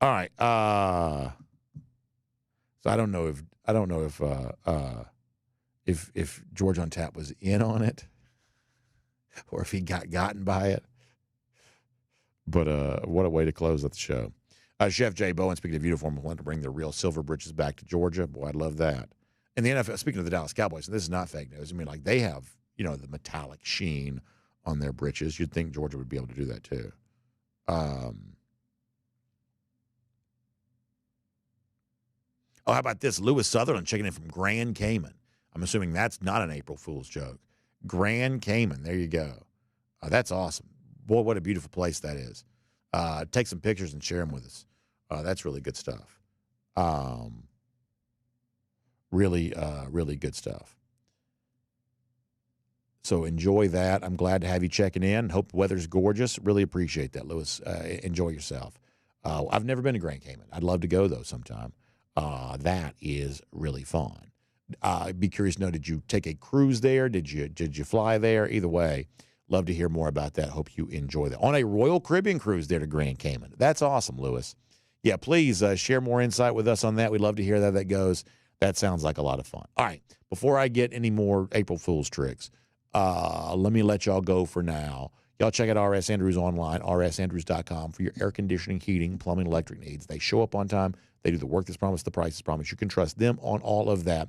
All right. So I don't know if George on Tap was in on it or if he got gotten by it. But what a way to close out the show. Chef Jay Bowen, speaking of uniform, wanted to bring the real silver britches back to Georgia. Boy, I'd love that. And the NFL, speaking of the Dallas Cowboys, and this is not fake news. I mean, like, they have, the metallic sheen on their britches. You'd think Georgia would be able to do that too. How about this? Lewis Sutherland checking in from Grand Cayman. I'm assuming that's not an April Fool's joke. Grand Cayman. There you go. That's awesome. Boy, what a beautiful place that is. Take some pictures and share them with us. That's really good stuff. Really good stuff. So enjoy that. I'm glad to have you checking in. Hope the weather's gorgeous. Really appreciate that, Lewis. Enjoy yourself. I've never been to Grand Cayman. I'd love to go, though, sometime. That is really fun. I'd be curious to know, did you take a cruise there? Did you fly there? Either way, love to hear more about that. Hope you enjoy that. On a Royal Caribbean cruise there to Grand Cayman. That's awesome, Lewis. Yeah, please share more insight with us on that. We'd love to hear how that goes. That sounds like a lot of fun. All right, before I get any more April Fool's tricks, let me let y'all go for now. Y'all check out RS Andrews online, rsandrews.com, for your air conditioning, heating, plumbing, electric needs. They show up on time. They do the work that's promised, the price is promised. You can trust them on all of that,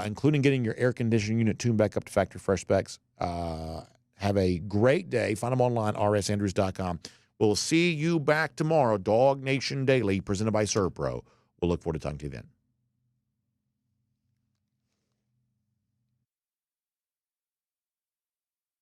including getting your air conditioning unit tuned back up to factory fresh specs. Have a great day. Find them online, rsandrews.com. We'll see you back tomorrow. DawgNation Daily, presented by ServPro. We'll look forward to talking to you then.